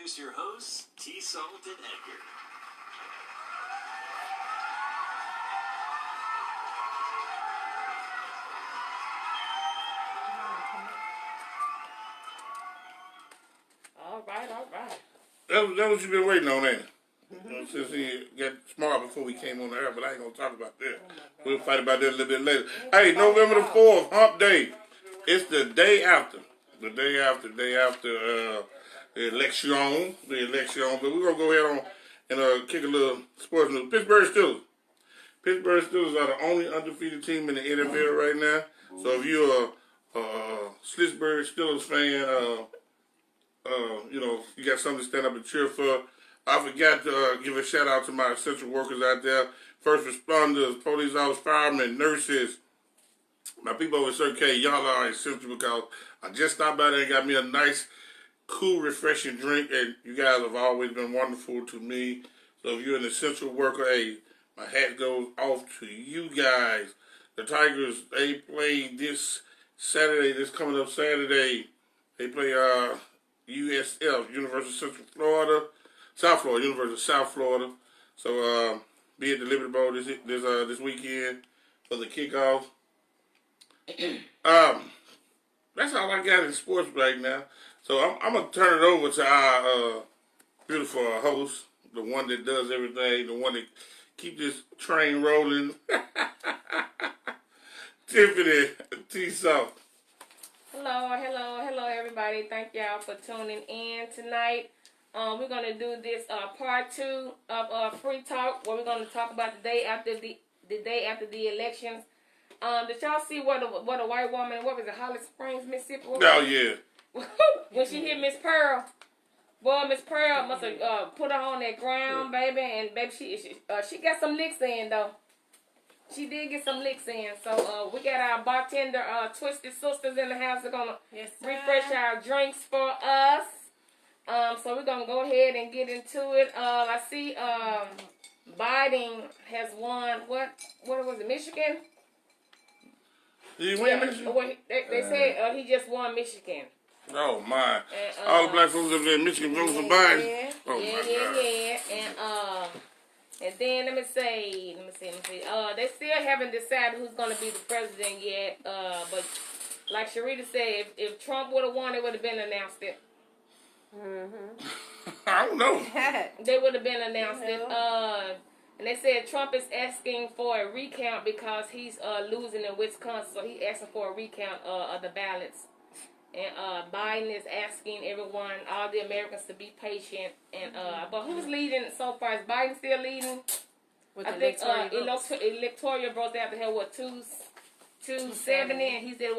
introduce your hosts, T. Salt and Edgar. All right. That what you been waiting on, ain't it? Since he got smart before we came on the air, but I ain't gonna talk about that. We'll fight about that a little bit later. Hey, November the 4th, Hump Day. It's the day after. The day after the election. But we're gonna go ahead on and kick a little sports news. Pittsburgh Steelers are the only undefeated team in the NFL right now. So if you're a Pittsburgh Steelers fan, you got something to stand up and cheer for. I forgot to give a shout out to my essential workers out there, first responders, police officers, firemen, nurses, my people over at Circle K. Y'all are essential because I just stopped by there and got me a nice, cool, refreshing drink, and you guys have always been wonderful to me. So if you're an essential worker, hey, my hat goes off to you guys. The Tigers, they play this coming up Saturday. They play USF, University of South Florida. So be at the Liberty Bowl this weekend for the kickoff. That's all I got in sports right now. So I'm gonna turn it over to our beautiful host, the one that does everything, the one that keep this train rolling, Tiffany T. Salt. Hello, everybody. Thank y'all for tuning in tonight. We're gonna do this part 2 of Free Talk, where we're gonna talk about the day after the elections. Did y'all see what a white woman? What was it? Holly Springs, Mississippi? Oh yeah. When she hit Miss Pearl, boy, Miss Pearl must have put her on that ground, baby, and baby, she got some licks in though. She did get some licks in. So we got our bartender, Twisted Sisters in the house. They're gonna refresh our drinks for us. So we're gonna go ahead and get into it. I see Biden has won. What was it? Michigan. Did he win Michigan? They said he just won Michigan. Oh my! All the black folks up there in Michigan voting for Biden. And then let me see. They still haven't decided who's going to be the president yet. But like Sharita said, if Trump would have won, it would have been announced it. I don't know. They would have been announced it. And they said Trump is asking for a recount because he's losing in Wisconsin, so he's asking for a recount of the ballots. And Biden is asking everyone, all the Americans, to be patient. And but who's leading so far? Is Biden still leading? I think electoral votes out there, 270, and he's at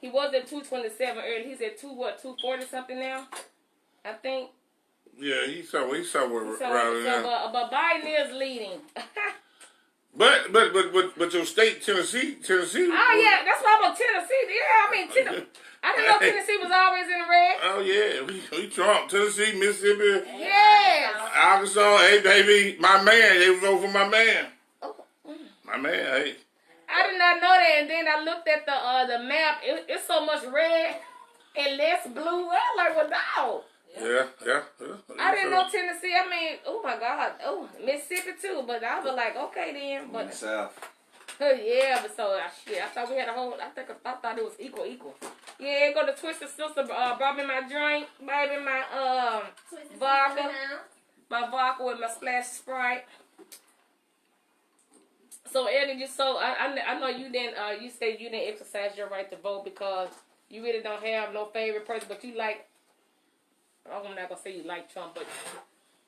he was at 227 earlier. He's at 240 something now, I think. Yeah, he's somewhere around there. But Biden is leading. But your state, Tennessee. Oh yeah, that's why I'm on Tennessee. Yeah, I didn't know Tennessee was always in the red. Oh yeah, we Trump. Tennessee, Mississippi. Yes. Arkansas. Hey baby, my man. They vote for my man. Oh. My man. Hey. I did not know that, and then I looked at the map. It's so much red and less blue. I'm like, well, no. Yeah. I didn't know Tennessee. I mean, oh my God. Oh, Mississippi too. But I was like, okay then. But South. Yeah, but so shit. I thought we had a whole. I thought it was equal. Yeah, go to Twisted Sister. Brought me my drink, baby, my vodka, with my splash Sprite. So Eddie, I know you didn't. You said you didn't exercise your right to vote because you really don't have no favorite person, but you like. I'm not gonna say you like Trump, but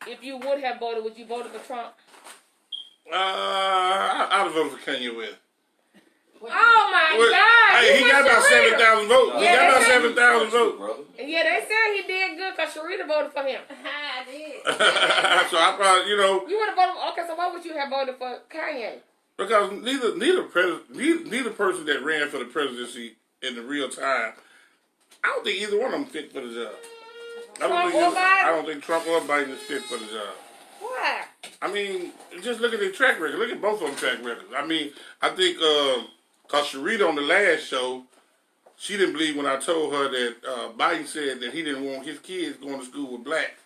if you would have voted, would you vote for Trump? I'd have voted for Kanye West. Oh my God! Hey, he got about 7,000 votes. He got about 7,000 votes. Yeah, they said he did good because Sharita voted for him. I did. So I probably, You would have voted. Okay, so why would you have voted for Kanye? Because neither person that ran for the presidency in the real time, I don't think either one of them fit for the job. I don't think Trump or Biden is fit for the job. Why? I mean, just look at their track record. Look at both of them track records. I mean, I think because Sharita on the last show, she didn't believe when I told her that Biden said that he didn't want his kids going to school with black.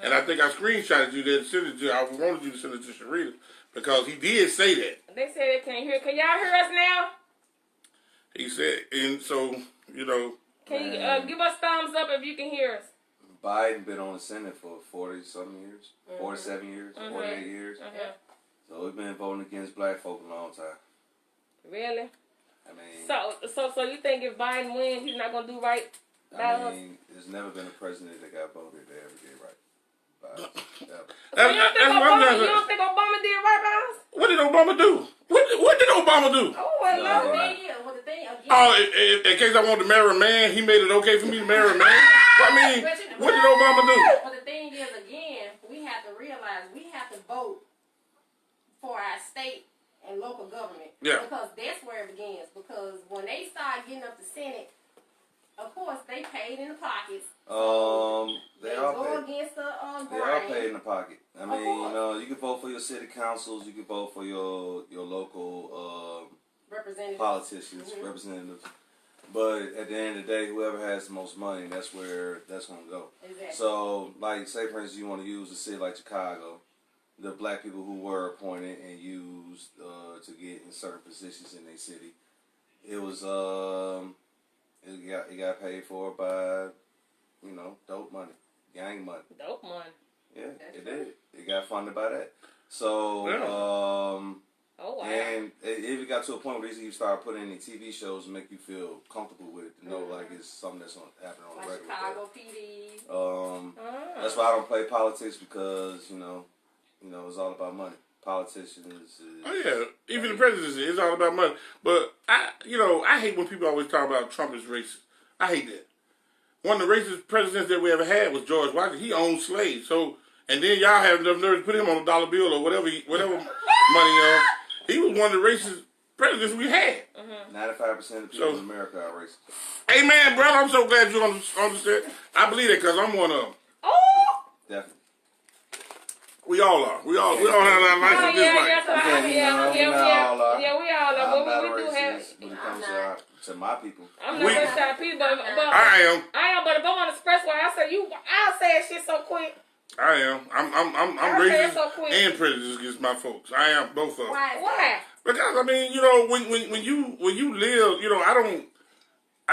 And I think I screenshotted you that, sent it to. I wanted you to send it to Sharita because he did say that. They said they can't hear. Can y'all hear us now? He said, and so you know. Can you give us thumbs up if you can hear us? Biden been on the Senate for 40-something years, 47 years, 48 years. So we've been voting against black folk a long time. Really? I mean, so you think if Biden wins, he's not gonna do right by us? there's never been a president that got voted that ever did right. So you don't think Obama did right by us? What did Obama do? What did Obama do? Oh, well, no. In case I wanted to marry a man, he made it okay for me to marry a man. I mean, what did Obama do? But the thing is, again, we have to realize we have to vote for our state and local government. Yeah. Because that's where it begins. Because when they start getting up to Senate, of course, they paid in the pockets. They all go paid. against the They all paid in the pocket. I mean, you can vote for your city councils, you can vote for your local politicians, representatives. But at the end of the day, whoever has the most money, that's where that's going to go. Exactly. So, like, say for instance, you want to use a city like Chicago, the black people who were appointed and used to get in certain positions in their city, it was it got paid for by, dope money, gang money. Dope money. Yeah, it did. It got funded by that. So, oh, wow. And it even got to a point where you start putting in TV shows to make you feel comfortable with it, to know like it's something that's going to happen on like a regular Chicago day. PD. That's why I don't play politics because, it's all about money. Politicians. Even the presidency, it's all about money. But I hate when people always talk about Trump as racist. I hate that. One of the racist presidents that we ever had was George Washington. He owned slaves. So, and then y'all have enough nerve to put him on a dollar bill or whatever money. He was one of the racist presidents we had. 95% of people in America are racist. Hey man, brother, I'm so glad you understand. I believe that because I'm one of them. Oh! Definitely. We all are. We all have our life in this life. Yeah, we all are. I'm But not we do racist have. when it comes to my people. I'm not racist to people, but I am. But if I'm on the expressway, I'll say that shit so quick. I am. I'm racist and prejudiced against my folks. I am both of them. Why? Because I mean, when you live, I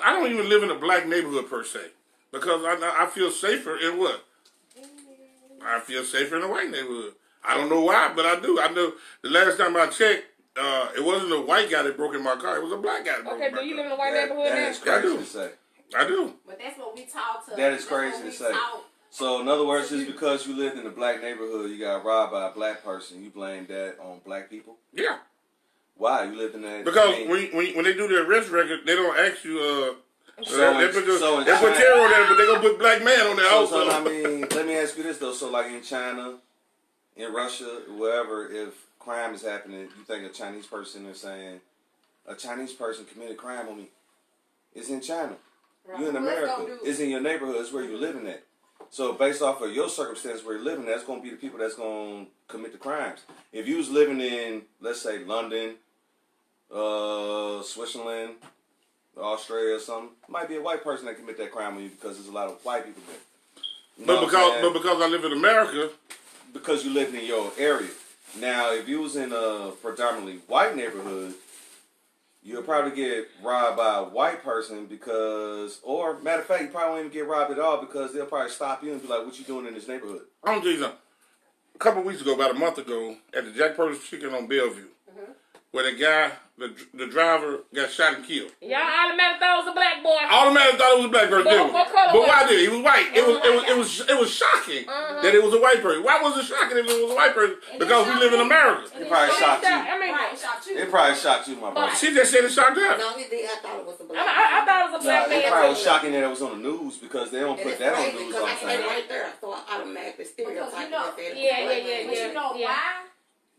don't even live in a black neighborhood per se, because I feel safer in what? I feel safer in a white neighborhood. I don't know why, but I do. I know the last time I checked, it wasn't a white guy that broke in my car. It was a black guy that broke in my car. Okay, do you live in a white neighborhood now? That is crazy to say. I do. But that's what we taught to. That is crazy to say. So, in other words, just because you lived in a black neighborhood, you got robbed by a black person, you blame that on black people? Yeah. Why? You lived in that... Because when they do their arrest record, they don't ask you... they put terror on there, but they gonna put black man on there also. So, I mean, let me ask you this, though. So, like in China, in Russia, wherever, if crime is happening, you think a Chinese person is saying, a Chinese person committed crime on me. It's in China. Right. You're in America. It's in your neighborhood. It's where you're living at. So based off of your circumstance where you're living, that's going to be the people that's going to commit the crimes. If you was living in, let's say, London, Switzerland, Australia or something, it might be a white person that commit that crime on you because there's a lot of white people there. But because I live in America. Because you live in your area. Now, if you was in a predominantly white neighborhood, you'll probably get robbed by a white person because, or matter of fact, you probably won't even get robbed at all because they'll probably stop you and be like, what you doing in this neighborhood? I'm going to tell you something. A couple of weeks ago, about a month ago, at the Jack Purdy's Chicken on Bellevue, where the guy, the driver, got shot and killed. Y'all automatically thought it was a black boy. Automatically thought it was a black person. What color but why did he was white? It was shocking that it was a white person. Why was it shocking if it was a white person? Because we live in America. It probably shocked you. It probably shocked you, my brother. She just said it shocked her. No, he did. I thought it was a black. I thought it was a black man. It probably was shocking that it was on the news because they don't put that on the news all the time. Right there, so I automatically stereotyped it. Yeah. But you know why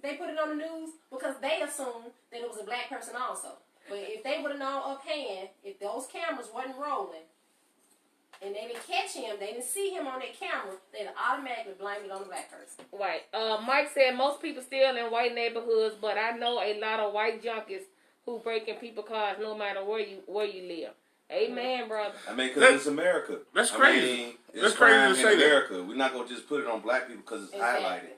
they put it on the news? Because they assumed that it was a black person also. But if they would have known offhand, if those cameras wasn't rolling, and they didn't catch him, they didn't see him on that camera, they'd automatically blame it on the black person. Right. Mike said most people still in white neighborhoods, but I know a lot of white junkies who breaking people's cars no matter where you live. Amen, brother. I mean, because it's America. That's crazy. I mean, That's it's crazy crime to say in that. America. We're not going to just put it on black people because it's Exactly. highlighted.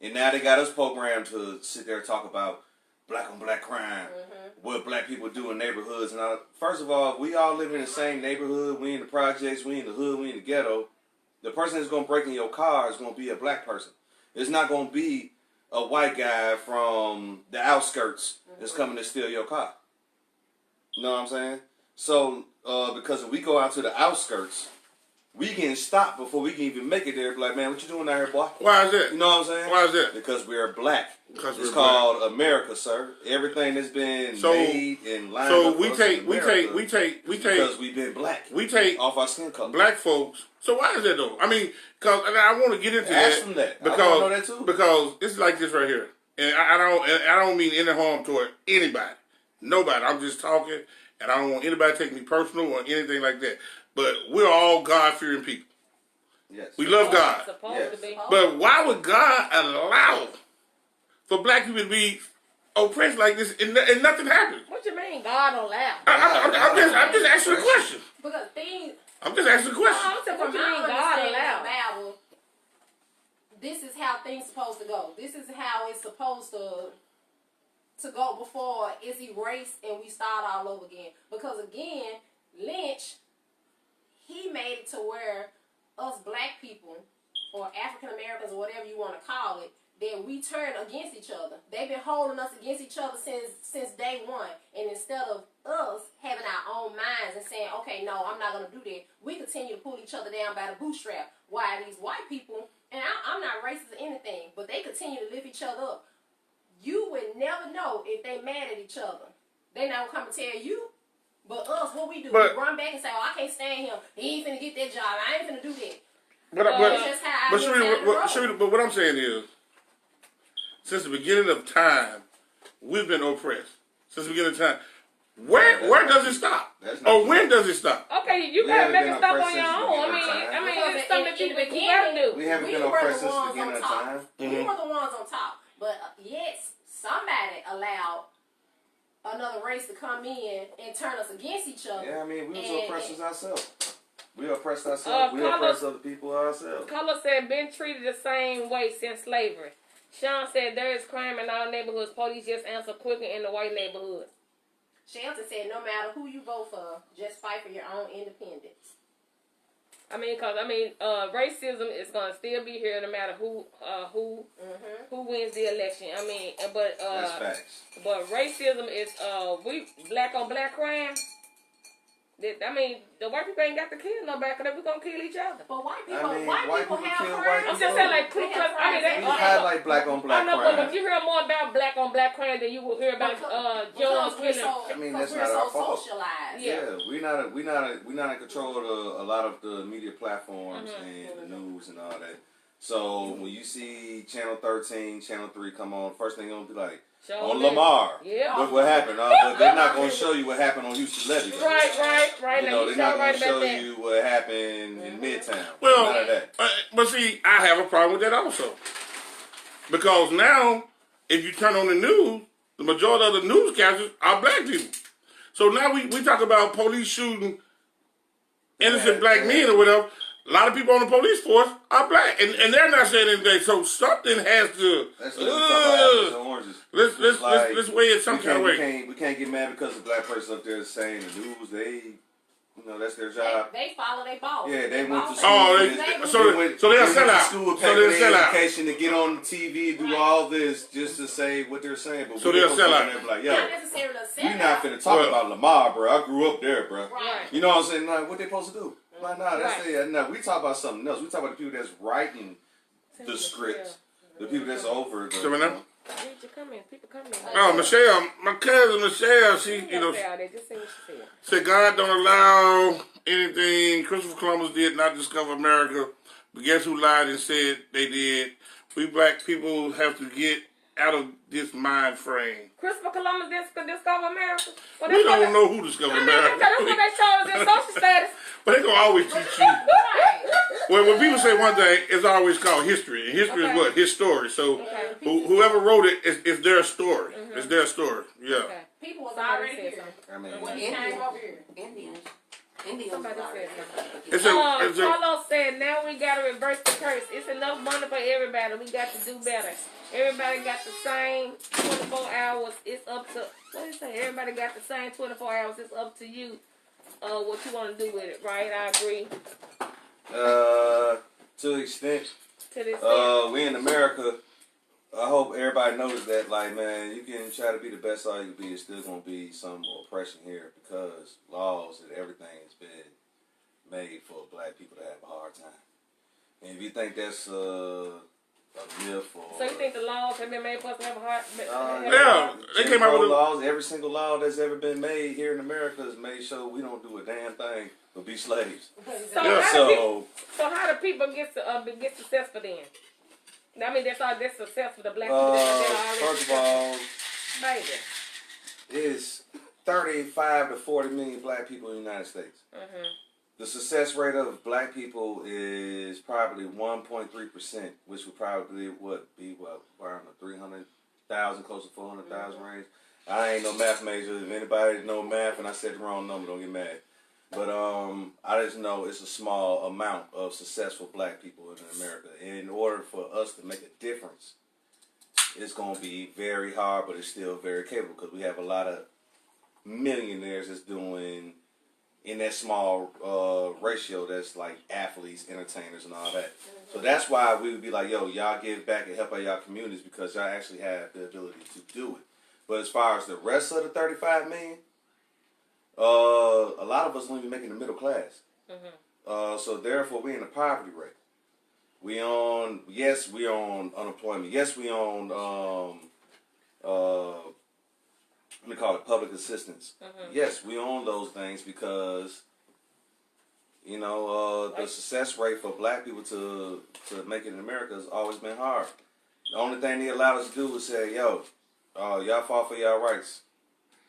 And now they got us programmed to sit there and talk about black on black crime, what black people do in neighborhoods. And first of all, we all live in the same neighborhood. We in the projects, we in the hood, we in the ghetto. The person that's going to break in your car is going to be a black person. It's not going to be a white guy from the outskirts that's coming to steal your car. You know what I'm saying? So, because if we go out to the outskirts, we getting stopped before we can even make it there. Like, man, what you doing out here, boy? Why is that? You know what I'm saying? Why is that? Because we're black. Because It's we're called America, sir. Everything that's been made and lined So up we for us take in we America take because we've been black. we take off our skin color. black folks. So why is that though? I mean, because I want to get into Ask that them that. I because wanna know that too. because it's like this right here, and I don't mean any harm toward anybody, nobody. I'm just talking, and I don't want anybody to take me personal or anything like that. But we're all God fearing people. Yes. We love God. Supposed to be. But why would God allow for black people to be oppressed like this and nothing happens? What you mean God allow? I'm just asking a question. Because things. I'm just asking a question. I'm saying, what From you my mean God understanding allow? of the Bible, this is how things supposed to go. This is how it's supposed to go before it's erased and we start all over again. Because again, Lynch, he made it to where us black people or African Americans or whatever you want to call it, that we turn against each other. They've been holding us against each other since day one. And instead of us having our own minds and saying, okay, no, I'm not going to do that, we continue to pull each other down by the bootstrap. Why these white people, and I'm not racist or anything, but they continue to lift each other up. You would never know if they mad at each other. They not going to come and tell you. But us, what we do, we run back and say, oh, I can't stand him. He ain't finna get that job. I ain't finna do that. But what I'm saying is, since the beginning of time, we've been oppressed. Since the beginning of time. Where does it stop? Or when does it stop? Okay, you gotta make it stop on your own. I mean, it's something that you gotta do. We haven't been oppressed since the beginning of time. We were the ones on top. But yes, somebody allowed another race to come in and turn us against each other. Yeah, I mean, we was oppressors ourselves. We oppressed ourselves. We oppressed other people ourselves. Color said, been treated the same way since slavery. Sean said, there is crime in all neighborhoods. Police just answer quicker in the white neighborhoods. Shelton said, no matter who you vote for, just fight for your own independence. I mean, racism is gonna still be here no matter who wins the election. I mean, but that's facts. But racism is we black on black crime. I mean, the white people ain't got to kill nobody because we're gonna kill each other. But white people, I mean, white people have kill crimes. white I'm just saying, like, Ku Klux. I mean, We highlight black on black I know, crime. but you hear more about black crime than you will hear about Jones killing. I mean, that's not our fault. Yeah, we're not in control of a lot of the media platforms and the news and all that. So when you see Channel 13, Channel 3 come on, first thing gonna be like, on Lamar. Yeah. Look what happened. But they're not going to show you what happened on Houston Levy. Right. You know, they're not going to show you what happened in Midtown. Well, None of that. But see, I have a problem with that also. Because now, if you turn on the news, the majority of the newscasters are black people. So now we talk about police shooting innocent black men or whatever. A lot of people on the police force are black, and they're not saying anything. So something has to. That's what we talk about apples and oranges. Let's weigh it some kind of way. We can't get mad because the black person up there is saying the news. That's their job. They follow their boss. Yeah, they went to school. So they'll sell out. School, pay for their education to get on the TV, do all this just to say what they're saying. But so they'll sell out. Like, yo, not necessarily sell out. We're not finna talk about Lamar, bro. I grew up there, bro. Right. You know what I'm saying? Like, what they supposed to do? Like, no, we talk about something else. We talk about the people that's writing the scripts, the people that's over. People coming. Oh, Michelle, my cousin Michelle, she said God don't allow anything. Christopher Columbus did not discover America, but guess who lied and said they did? We black people have to get out of this mind frame. Christopher Columbus didn't discover America. Well, we don't know who discovered America. That's what they showed us in social status. But they gonna always teach you. Well, when people say one thing, it's always called history, and history is what? His story. So whoever wrote it is their story. It's their story. Yeah. Okay. people was Somebody already said here. something. I mean, When he came over here. Indians Somebody was already said here. It's a, Carlos said, now we gotta reverse the curse. It's enough money for everybody. We got to do better. Everybody got the same 24 hours. It's up to, what did he say? Everybody got the same 24 hours. It's up to you what you want to do with it, right? I agree. to an extent. To this extent. We in America, I hope everybody knows that, like, man, you can try to be the best all you can be. It's still going to be some oppression here because laws and everything has been made for black people to have a hard time. And if you think that's a myth or... So you think the laws have been made for us to have a hard... yeah, they came out with laws. Every single law that's ever been made here in America is made sure we don't do a damn thing but be slaves. So, Yeah. how do people get successful then? I mean, that's success for the black people that already... First of all, baby. it's 35 to 40 million black people in the United States. Mm-hmm. The success rate of black people is probably 1.3%, which would probably be around the 300,000, close to 400,000 range. I ain't no math major. If anybody know math and I said the wrong number, don't get mad. But I just know it's a small amount of successful black people in America. And in order for us to make a difference, it's going to be very hard, but it's still very capable because we have a lot of millionaires that's doing in that small ratio that's like athletes, entertainers, and all that. So that's why we would be like, yo, y'all give back and help out y'all communities because y'all actually have the ability to do it. But as far as the rest of the 35 million, a lot of us don't even make it in the middle class. Mm-hmm. So therefore, we're in a poverty rate. We on unemployment. Yes, we on let me call it public assistance. Mm-hmm. Yes, we own those things because the success rate for black people to make it in America has always been hard. The only thing they allowed us to do was say, yo, y'all fought for y'all rights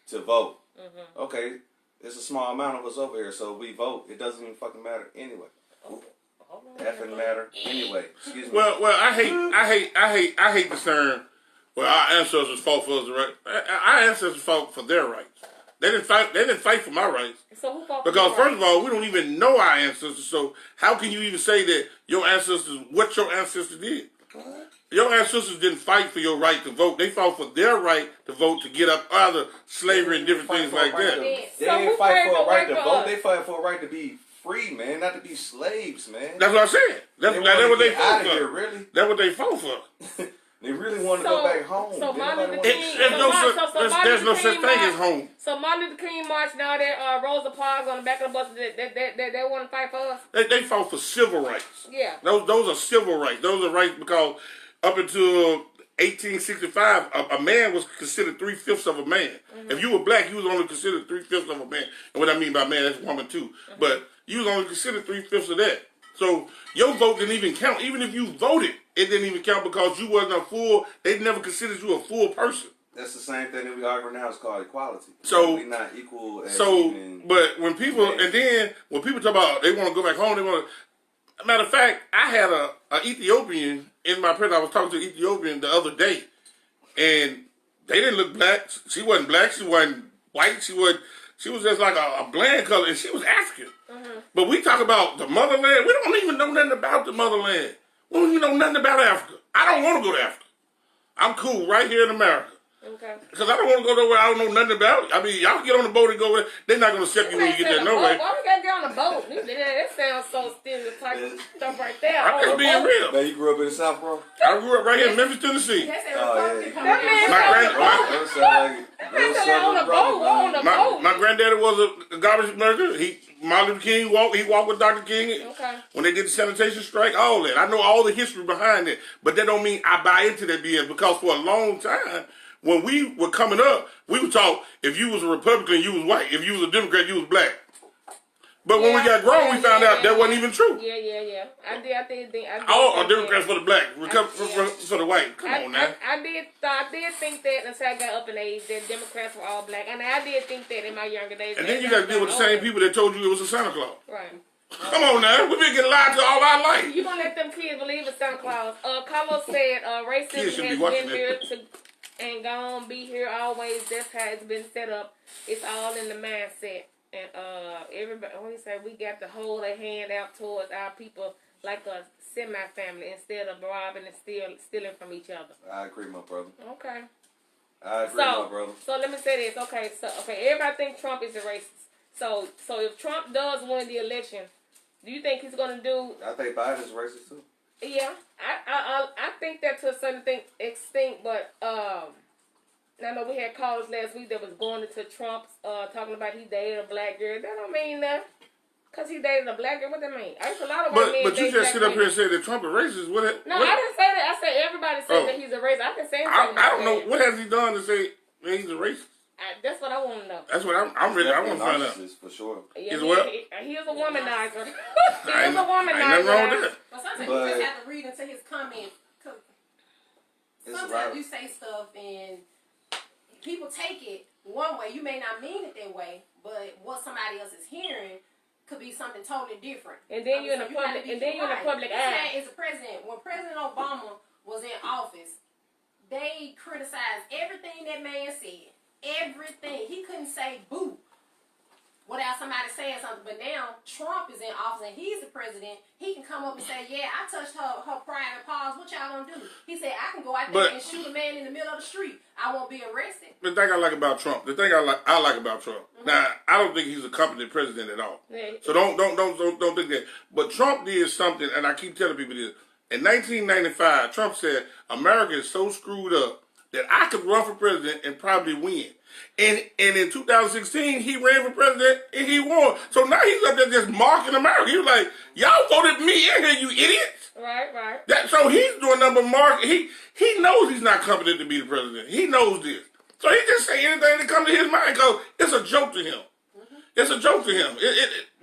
to vote. Mm-hmm. Okay, it's a small amount of us over here, so we vote. It doesn't even fucking matter anyway. Effing matter anyway. Excuse me. Well, I hate the term. Well, our ancestors fought for us, right? Our ancestors fought for their rights. They didn't fight for my rights. So who fought for Because your first rights? of all, we don't even know our ancestors. So how can you even say that what your ancestors did? Your ancestors didn't fight for your right to vote. They fought for their right to vote to get up out of slavery and different things like that. They didn't fight for a right to vote. They fight for a right to be free, man, not to be slaves, man. That's what I said. That's what they fought for. Here, really? That's what they fought for. They really want to go back home. So Martin Luther King, There's no such thing as home. So Martin Luther King marched now that Rosa Parks on the back of the bus. They want to fight for us. They fought for civil rights. Yeah. Those are civil rights. Those are rights because up until 1865, a man was considered 3/5 of a man. Mm-hmm. If you were black, you was only considered 3/5 of a man. And what I mean by man, that's woman too. Mm-hmm. But you was only considered 3/5 of that. So your vote didn't even count. Even if you voted, it didn't even count because you wasn't a full. They never considered you a full person. That's the same thing that we argue now. It's called equality. So we're not equal. But when people when people talk about they want to go back home, they want to. Matter of fact, I had a Ethiopian in my prison. I was talking to an Ethiopian the other day, and they didn't look black. She wasn't black. She wasn't white. She was just like a bland color, and she was African. Mm-hmm. But we talk about the motherland. We don't even know nothing about the motherland. We don't even know nothing about Africa. I don't want to go to Africa. I'm cool right here in America. Okay. Because I don't want to go nowhere I don't know nothing about. I mean, y'all can get on the boat and go there. They're not going to accept you when you get there no way. Why we got to get on the boat? That sounds so stereotypical stuff right there. I'm just being real. Man, you grew up in the South, bro? I grew up right here in Memphis, Tennessee. My granddaddy was a garbage worker. Martin Luther King he walked with Dr. King. Okay. When they did the sanitation strike, all that. I know all the history behind it, but that don't mean I buy into that BS because for a long time, when we were coming up, we were taught if you was a Republican, you was white. If you was a Democrat, you was black. But when we got grown, we found out that wasn't even true. Yeah. I did think all Democrats for the black, for the white. Come on now. I did think that until I got up in age that Democrats were all black, and I did think that in my younger days. And then you got to deal with the same people that told you it was a Santa Claus. Right. Come on now, we've been getting lied to all our life. You gonna let them kids believe in Santa Claus? Carlos said racism has been here to. ain't gonna be here always. That's how it's been set up. It's all in the mindset. And everybody, what he say, we got to hold a hand out towards our people like a semi-family instead of robbing and stealing from each other. I agree, my brother. Okay. I agree, my brother. So let me say this. Okay, everybody think Trump is a racist. So if Trump does win the election, do you think he's gonna do? I think Biden's racist too. Yeah, I think that to a certain extent, but I know we had callers last week that was going into Trump's talking about he dated a black girl. That don't mean that. Because he dated a black girl, what that mean? There's a lot of white men. But you just sit up here and say that Trump is racist. No, I didn't say that. I said everybody said that he's a racist. I didn't say anything. I don't know. What has he done to say that he's a racist? That's what I want to know. That's what I'm ready. I want to find out. For sure. Yeah, He's what? He is a womanizer. He Ain't is a womanizer. nothing wrong with that. But sometimes you just have to read into his comments. Sometimes you say stuff and people take it one way. You may not mean it that way, but what somebody else is hearing could be something totally different. And then you're in the public. And then you're in the public eye. As a president, when President Obama was in office, they criticized everything that man said. Everything. He couldn't say boo without somebody saying something. But now Trump is in office and he's the president. He can come up and say, "Yeah, I touched her private parts. What y'all gonna do?" He said, "I can go out there and shoot a man in the middle of the street. I won't be arrested." The thing I like about Trump, I like about Trump. Mm-hmm. Now, I don't think he's a competent president at all. Yeah. So don't think that. But Trump did something, and I keep telling people this. In 1995, Trump said, "America is so screwed up that I could run for president and probably win." And in 2016, he ran for president and he won. So now he's up there just marking America. He's like, "Y'all voted me in here, you idiots." Right. So he's doing number marking. He knows he's not competent to be the president. He knows this. So he just say anything that comes to his mind because it's a joke to him. Mm-hmm. It's a joke to him.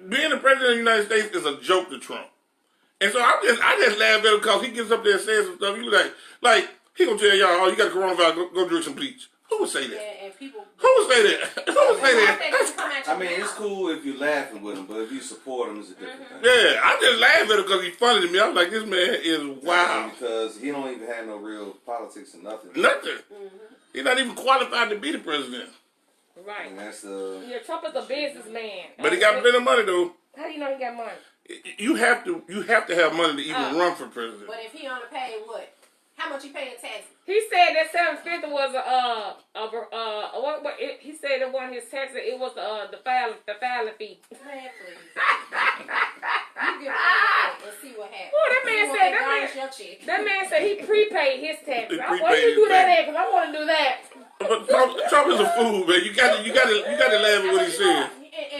Being the president of the United States is a joke to Trump. And so I just laugh at him because he gets up there and says some stuff. You like he gonna tell y'all, "Oh, you got a coronavirus, go drink some bleach." Who would say that? Yeah, and people. Who would say that? Who would say that? I mean, it's cool if you're laughing with him, but if you support him, it's a different thing. Yeah, I just laugh at him because he's funny to me. I'm like, this man is wild. Because he don't even have no real politics or nothing. Nothing. Mm-hmm. He's not even qualified to be the president. Right. And that's Trump is a businessman. But he got plenty of money though. How do you know he got money? You have to have money to even run for president. But if he only paid what? How much he paid in taxes? He said that $750 was he said that one of his taxes. It was the filing fee. Man, please. You get and see what happens. Oh, that man said he prepaid his taxes. Why you do that at? Because I want to do that. But Trump is a fool, man. You got to laugh at what he said.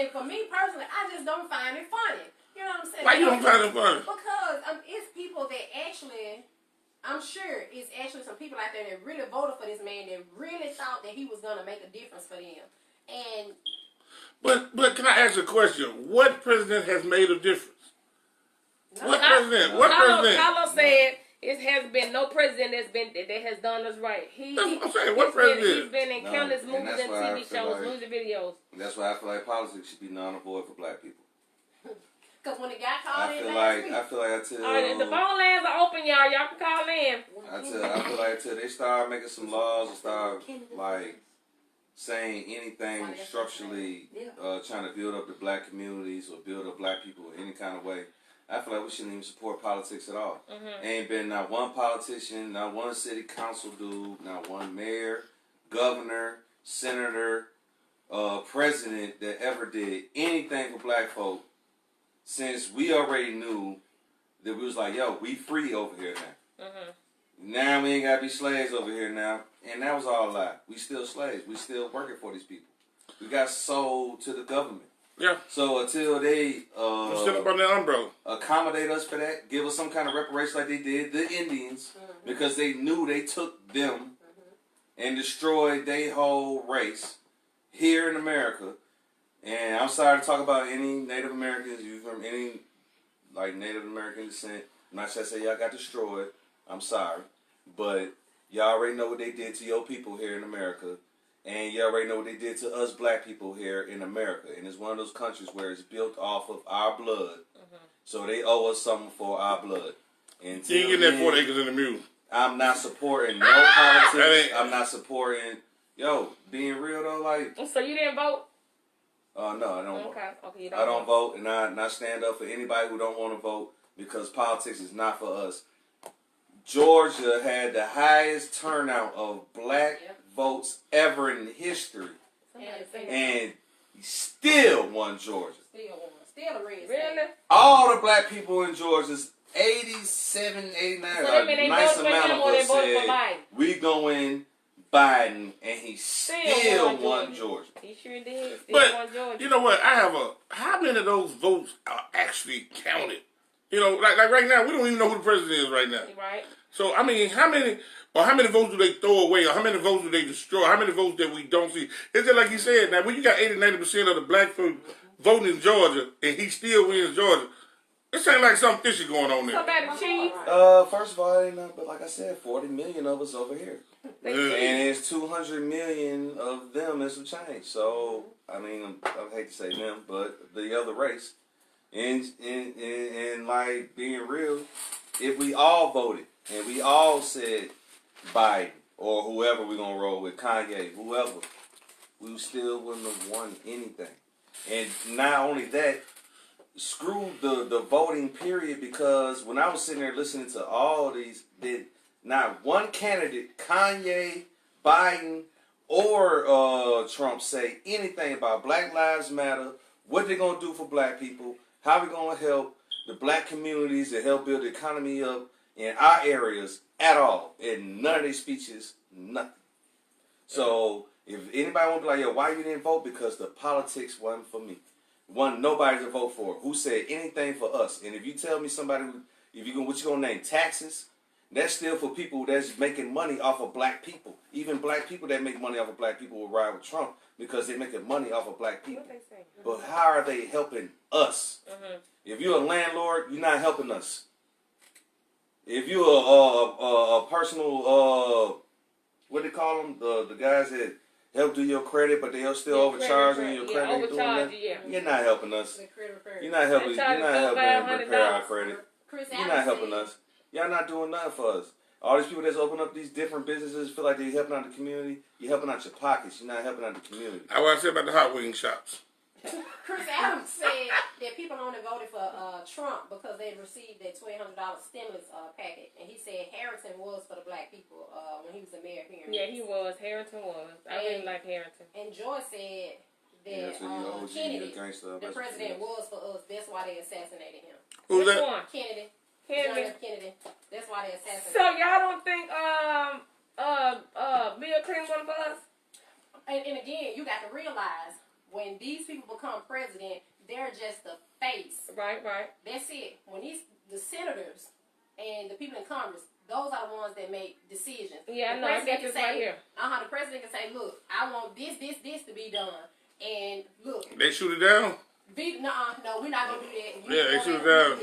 And for me personally, I just don't find it funny. You know what I'm saying? Why you don't find it funny? Because it's people that actually. I'm sure it's actually some people out there that really voted for this man that really thought that he was going to make a difference for them. And but can I ask a question? What president has made a difference? What president? Carlos said it has been no president that has done us right. That's what I'm saying. What president? He's been in countless movies and TV shows, music videos. That's why I feel like politics should be non-void for black people. Because when it got called in I feel like until all right, the phone lines are open, y'all. Y'all can call in. I feel like until they start making some laws and start like saying anything structurally, trying to build up the black communities or build up black people in any kind of way, I feel like we shouldn't even support politics at all. Mm-hmm. Ain't been not one politician, not one city council dude, not one mayor, governor, senator, president that ever did anything for black folk. Since we already knew that we was like, yo, we free over here now. Mm-hmm. Now we ain't got to be slaves over here now. And that was all a lie. We still slaves. We still working for these people. We got sold to the government. Yeah. So until they still up on the umbrella, accommodate us for that, give us some kind of reparation like they did the Indians, because they knew they took them and destroyed their whole race here in America. And I'm sorry to talk about any Native Americans, you from any like Native American descent. I'm not sure to say y'all got destroyed. I'm sorry. But y'all already know what they did to your people here in America. And you already know what they did to us black people here in America. And it's one of those countries where it's built off of our blood. Mm-hmm. So they owe us something for our blood. And you ain't getting that 4 acres in the mule. I'm not supporting no politics. I'm not supporting. Yo, being real though, like. So you didn't vote? No, I don't. Okay, okay, you don't. I don't vote, and I not stand up for anybody who don't want to vote because politics is not for us. Georgia had the highest turnout of black votes ever in history, and he still won Georgia. Still a red state. Really? All the black people in Georgia's 87, 89, So that mean they nice voted for amount him of or they us voted for said, Biden? we going Biden, and he still won Georgia. He sure did. Still But won Georgia. you know what? How many of those votes are actually counted? You know, like right now, we don't even know who the president is right now. Right. So I mean, how many votes do they throw away, or how many votes do they destroy? How many votes that we don't see? It's just like you said. Now, when you got 80-90% of the black folk voting in Georgia, and he still wins Georgia, it seems like something fishy going on there. So about the Chiefs. First of all, ain't nothing but like I said, 40 million of us over here. And it's 200 million of them and some change. So, I mean, I hate to say them, but the other race. And like, being real, if we all voted and we all said Biden or whoever we're going to roll with, Kanye, whoever, we still wouldn't have won anything. And not only that, screw the voting period, because when I was sitting there listening to all these, did not one candidate, Kanye, Biden, or Trump, say anything about Black Lives Matter, what they're going to do for black people, how we're going to help the black communities and help build the economy up in our areas at all. In none of their speeches, nothing. So if anybody want to be like, yo, why you didn't vote? Because the politics wasn't for me. Wasn't nobody to vote for. Who said anything for us? And if you tell me somebody, what you gonna name, taxes, that's still for people that's making money off of black people. Even black people that make money off of black people will ride with Trump because they're making money off of black people. But how are they helping us? If you're a landlord, you're not helping us. If you're a personal, what they call them, the guys that help do your credit, but they'll still overcharging your credit. You're not helping us. You're not helping. You're not helping repair our credit. You're not helping us. Y'all not doing nothing for us. All these people that's open up these different businesses feel like they're helping out the community. You're helping out your pockets. You're not helping out the community. I want to say about the hot wing shops. Chris Adams said that people only voted for Trump because they received that $1,200 stimulus packet, and he said Harrington was for the black people when he was the mayor here. Yeah, he was. Harrington was. I really like Harrington. And Joy said that Kennedy, the president, was for us. That's why they assassinated him. Who's that? One? Kennedy. Kennedy. That's why they assassinated. So y'all don't think Bill Clinton won for us? And again, you got to realize when these people become president, they're just the face. Right. That's it. When the senators and the people in Congress, those are the ones that make decisions. Yeah, I know. I got this right here. The president can say, look, I want this to be done. And look. They shoot it down? No, we're not going to do that. They shoot it down.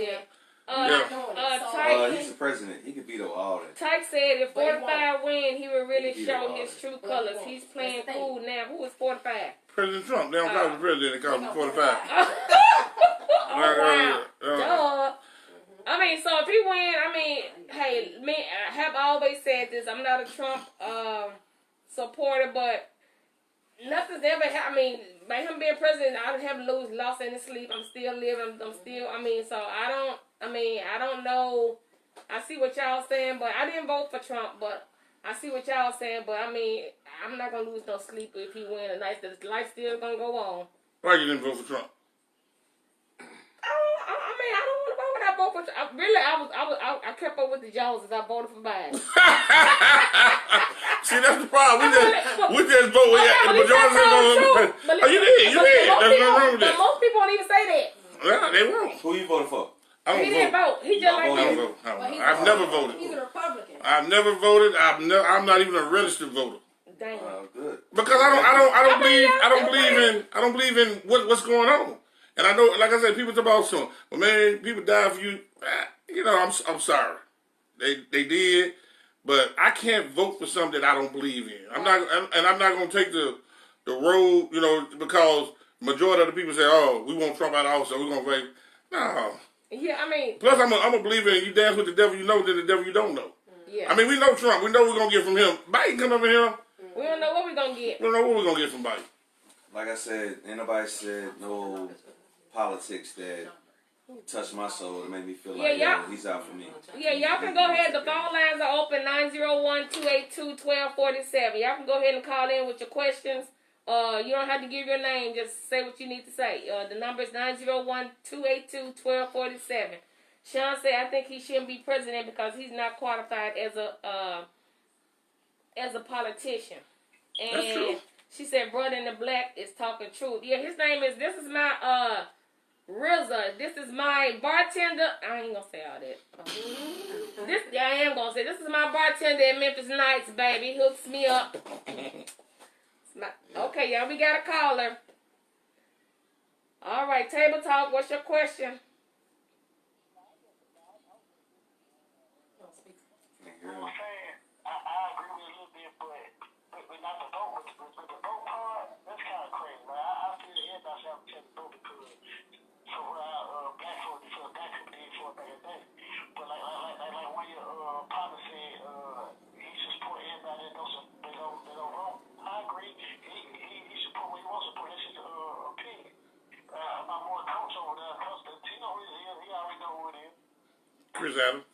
He's the president. He can veto all that. Tyke said if 45 win, he would really show his true colors. He's playing cool now. Who is 45? President Trump. They don't call him the president. They call him 45. Wow. Duh. I mean, so if he win, I mean, hey, I have always said this. I'm not a Trump supporter, but nothing's ever happened. I mean, by him being president, I haven't lost any sleep. I'm still living. I'm still, so I don't know. I see what y'all saying, but I didn't vote for Trump, but I see what y'all saying, but I mean, I'm not going to lose no sleep if he win tonight. The life's still going to go on. Why you didn't vote for Trump? I don't want to vote when I vote for Trump. I kept up with the Joneses. I voted for Biden. See, that's the problem. We just vote. The majority of them. You did. There's no wrong with that. Most people won't even say that. Yeah, they won't. Who you voting for? He didn't vote. He just like me. I've never voted. He's a Republican. I've never voted. I'm not even a registered voter. Damn. Good. Because I don't believe in what's going on. And I know, like I said, people talk about something. Well, man, people die for you. I'm sorry. They did, but I can't vote for something that I don't believe in. I'm not going to take the road, because majority of the people say, "Oh, we want Trump out of office, so we're going to vote." No. Yeah, I mean. Plus, I'm a believer in you dance with the devil you know, then the devil you don't know. Yeah. I mean, we know Trump. We know we're going to get from him. Biden come over here. We don't know what we're going to get. We don't know what we're going to get from Biden. Like I said, ain't nobody said no politics that touched my soul to make me feel like, yo, he's out for me. Yeah, y'all can go ahead. The phone lines are open, 901-282-1247. Y'all can go ahead and call in with your questions. You don't have to give your name. Just say what you need to say. The number is 901-282-1247. Sean said, I think he shouldn't be president because he's not qualified as a politician. And That's true. she said, brother in the black is talking truth. Yeah, his name is, this is my, Rizzy. This is my bartender. I ain't gonna say all that. I am gonna say, this is my bartender at Memphis Nights, baby. He hooks me up. Okay, y'all, we got a caller. All right, Table Talk, what's your question? I agree with a little bit, but not the vote. With the vote part, that's kind of crazy. Like, I feel everybody should have to vote because for black folk, for black people did for back in the day. But like one of your partners said, he should support everybody that don't vote. I agree. He should support what he wants to support. That's his opinion. My boy Coach over there, Coach, he know who he is. He already know who it is. Chris Adams.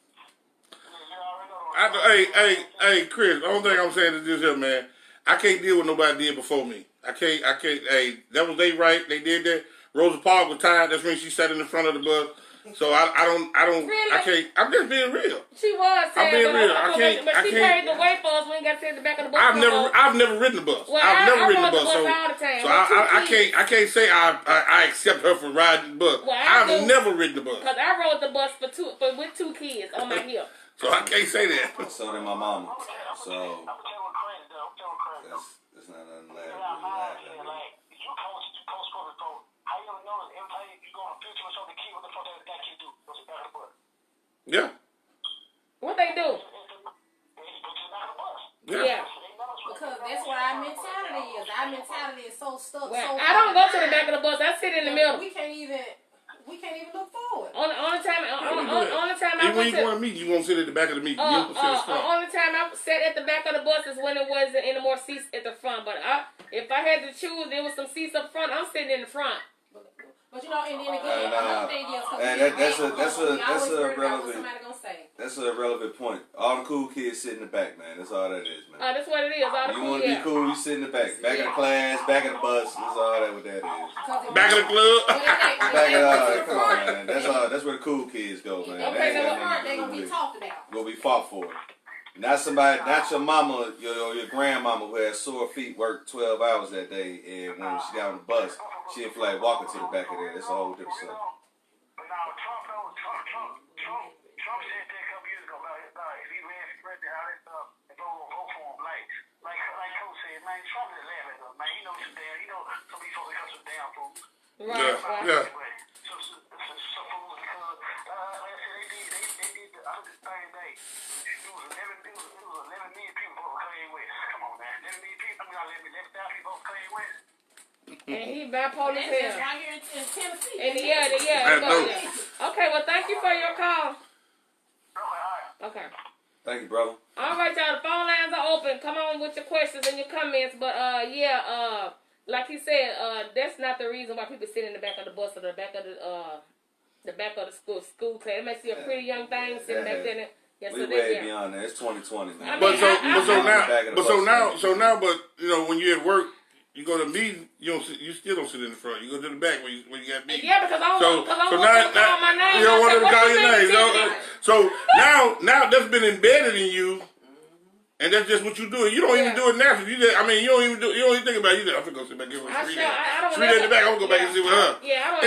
Hey, Chris, the only thing I'm saying is this here, man. I can't deal with nobody did before me. I can't, hey, that was they right. They did that. Rosa Parks was tired. That's when she sat in the front of the bus. So I don't, really? I can't, I'm just being real. She was saying, I'm being real. But she paid the way for us when we got to sit at the back of the bus. I've never ridden the bus. Well, I've never ridden the bus. All the time. So I can't say I accept her for riding the bus. Well, I've never ridden the bus. Because I rode the bus with two kids on my hip. So I can't say that. So did my mama. So I'm telling you crazy though. that's not unlawful. Like you coach for the vote. How you gonna know every time you go on a picture or something, the kid, what the fuck that kid do? Goes to the back of the bus. Yeah. What they do? Go to the back of the bus. Yeah. Because that's what our mentality is. Our mentality is so stuck. Well, so I don't go to the back of the bus. I sit in the middle. We can't even look forward. On the time I Even when you go to meet, you won't sit at the back of the meet. You don't sit at the front. Only time I sat at the back of the bus is when it wasn't any more seats at the front. But if I had to choose, there was some seats up front. I'm sitting in the front. But you know, and then again, another thing is, that's a relevant. Somebody gonna say. That's a relevant point. All the cool kids sit in the back, man. That's all that is, man. That's what it is. All the you cool, want to be cool, you sit in the back. Back of the class, back of the bus. That's all that what that is. Back of the club. Back of the come on, man. That's where the cool kids go, man. Okay, so what part they gonna be talked about? Will be fought for. Not somebody, not your mama, your grandmama who had sore feet, worked 12 hours that day, and when she got on the bus, she didn't feel like walking to the back of there. That's a whole different stuff. But now Trump said that a couple years ago about if he ran for president, all that stuff, and go vote for him. Like Coach said, man, Trump is laughing at us, man. He knows some of these folks got some damn fools. Right. Yeah. Some fools because like I said, they did the other thing day. It was 11 million people voted for Kanye West. Come on, man. 11 million people. I mean, 11,000 people voted for Kanye West. And he bipolar as hell. Right here in Tennessee. And okay, well, thank you for your call. Okay. Thank you, brother. All right, y'all. The phone lines are open. Come on with your questions and your comments. But like he said, that's not the reason why people sit in the back of the bus or the back of the school class. They may see a pretty young thing sitting back there. We way beyond that. It's 2020, man. But now, you know, when you're at work, you go to meeting, you still don't sit in the front. You go to the back when you got meetings. Yeah, because I don't want to call my name. You don't want them to call your name. So now that's been embedded in you, and that's just what you do. You don't even do it naturally. You don't even think about it. I'm gonna go sit back here with Sri in the back. I'm gonna go back and sit with her. Yeah, I don't.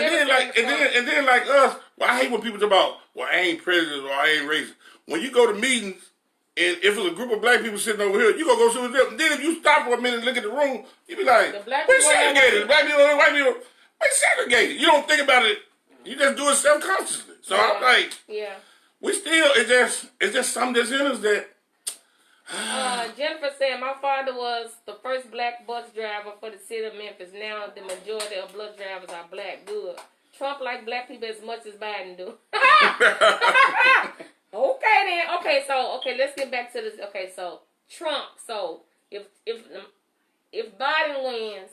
And then like us, well, I hate when people talk about, well, I ain't president or I ain't racist. When you go to meetings, and if it's a group of black people sitting over here, you gonna go sit with them. Then if you stop for a minute and look at the room, you be like, we're segregated. The black people and the white people, we're segregated. You don't think about it. You just do it self-consciously. So I'm like, we still, it's just something that's in us that. Jennifer said, my father was the first black bus driver for the city of Memphis. Now the majority of bus drivers are black. Good. Trump like black people as much as Biden do. Okay then. Okay, so let's get back to this. Okay, so Trump. So if Biden wins,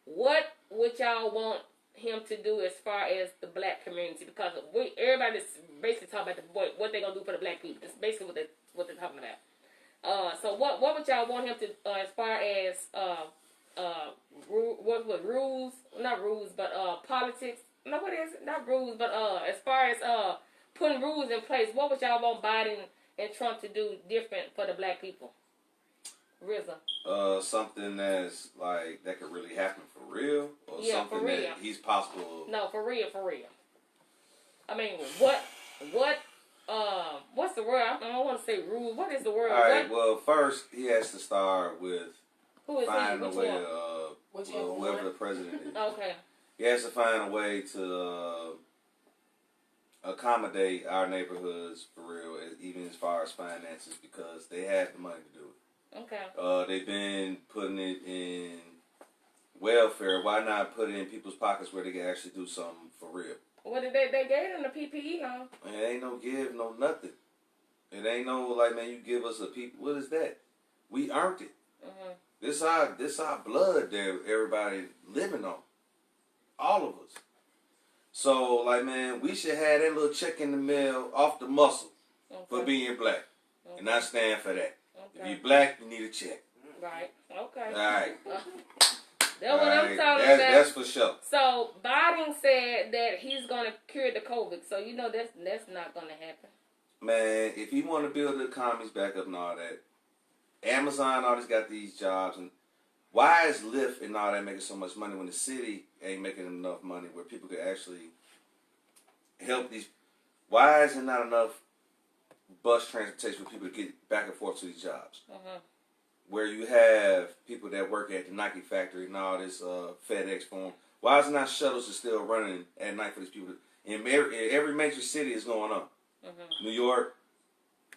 what would y'all want him to do as far as the black community? Because everybody's basically talking about what they're gonna do for the black people. That's basically what they're talking about. So what would y'all want him to as far as what rules? Not rules, but politics. No, what is it? Not rules, but as far as putting rules in place, what would y'all want Biden and Trump to do different for the black people? Rizzy. Something that's like that could really happen for real, or something for real. that he's possible. No, for real. I mean, what's the word? I don't want to say rule. What is the word? All right. Well, first he has to start with finding a way whoever the president is. Okay. He has to find a way to accommodate our neighborhoods for real, even as far as finances, because they have the money to do it. Okay. They've been putting it in welfare. Why not put it in people's pockets where they can actually do something for real? What did they gave them the PPE on? It ain't no give, no nothing. It ain't no like, man, you give us a people. What is that? We earned it. Mm-hmm. This our blood that everybody living on. All of us. So, like, man, we should have that little check in the mail off the muscle for being black. Okay. And I stand for that. Okay. If you're black, you need a check. Right. Okay. All right. That's what I'm talking about. That's for sure. So Biden said that he's gonna cure the COVID. So you know that's not gonna happen. Man, if you want to build the economies back up and all that, Amazon always got these jobs, and why is Lyft and all that making so much money when the city ain't making enough money where people could actually help these? Why is there not enough bus transportation for people to get back and forth to these jobs? Mm-hmm. Where you have people that work at the Nike factory and all this FedEx for them. Why is it not shuttles are still running at night for these people? In every major city is going on. Mm-hmm. New York,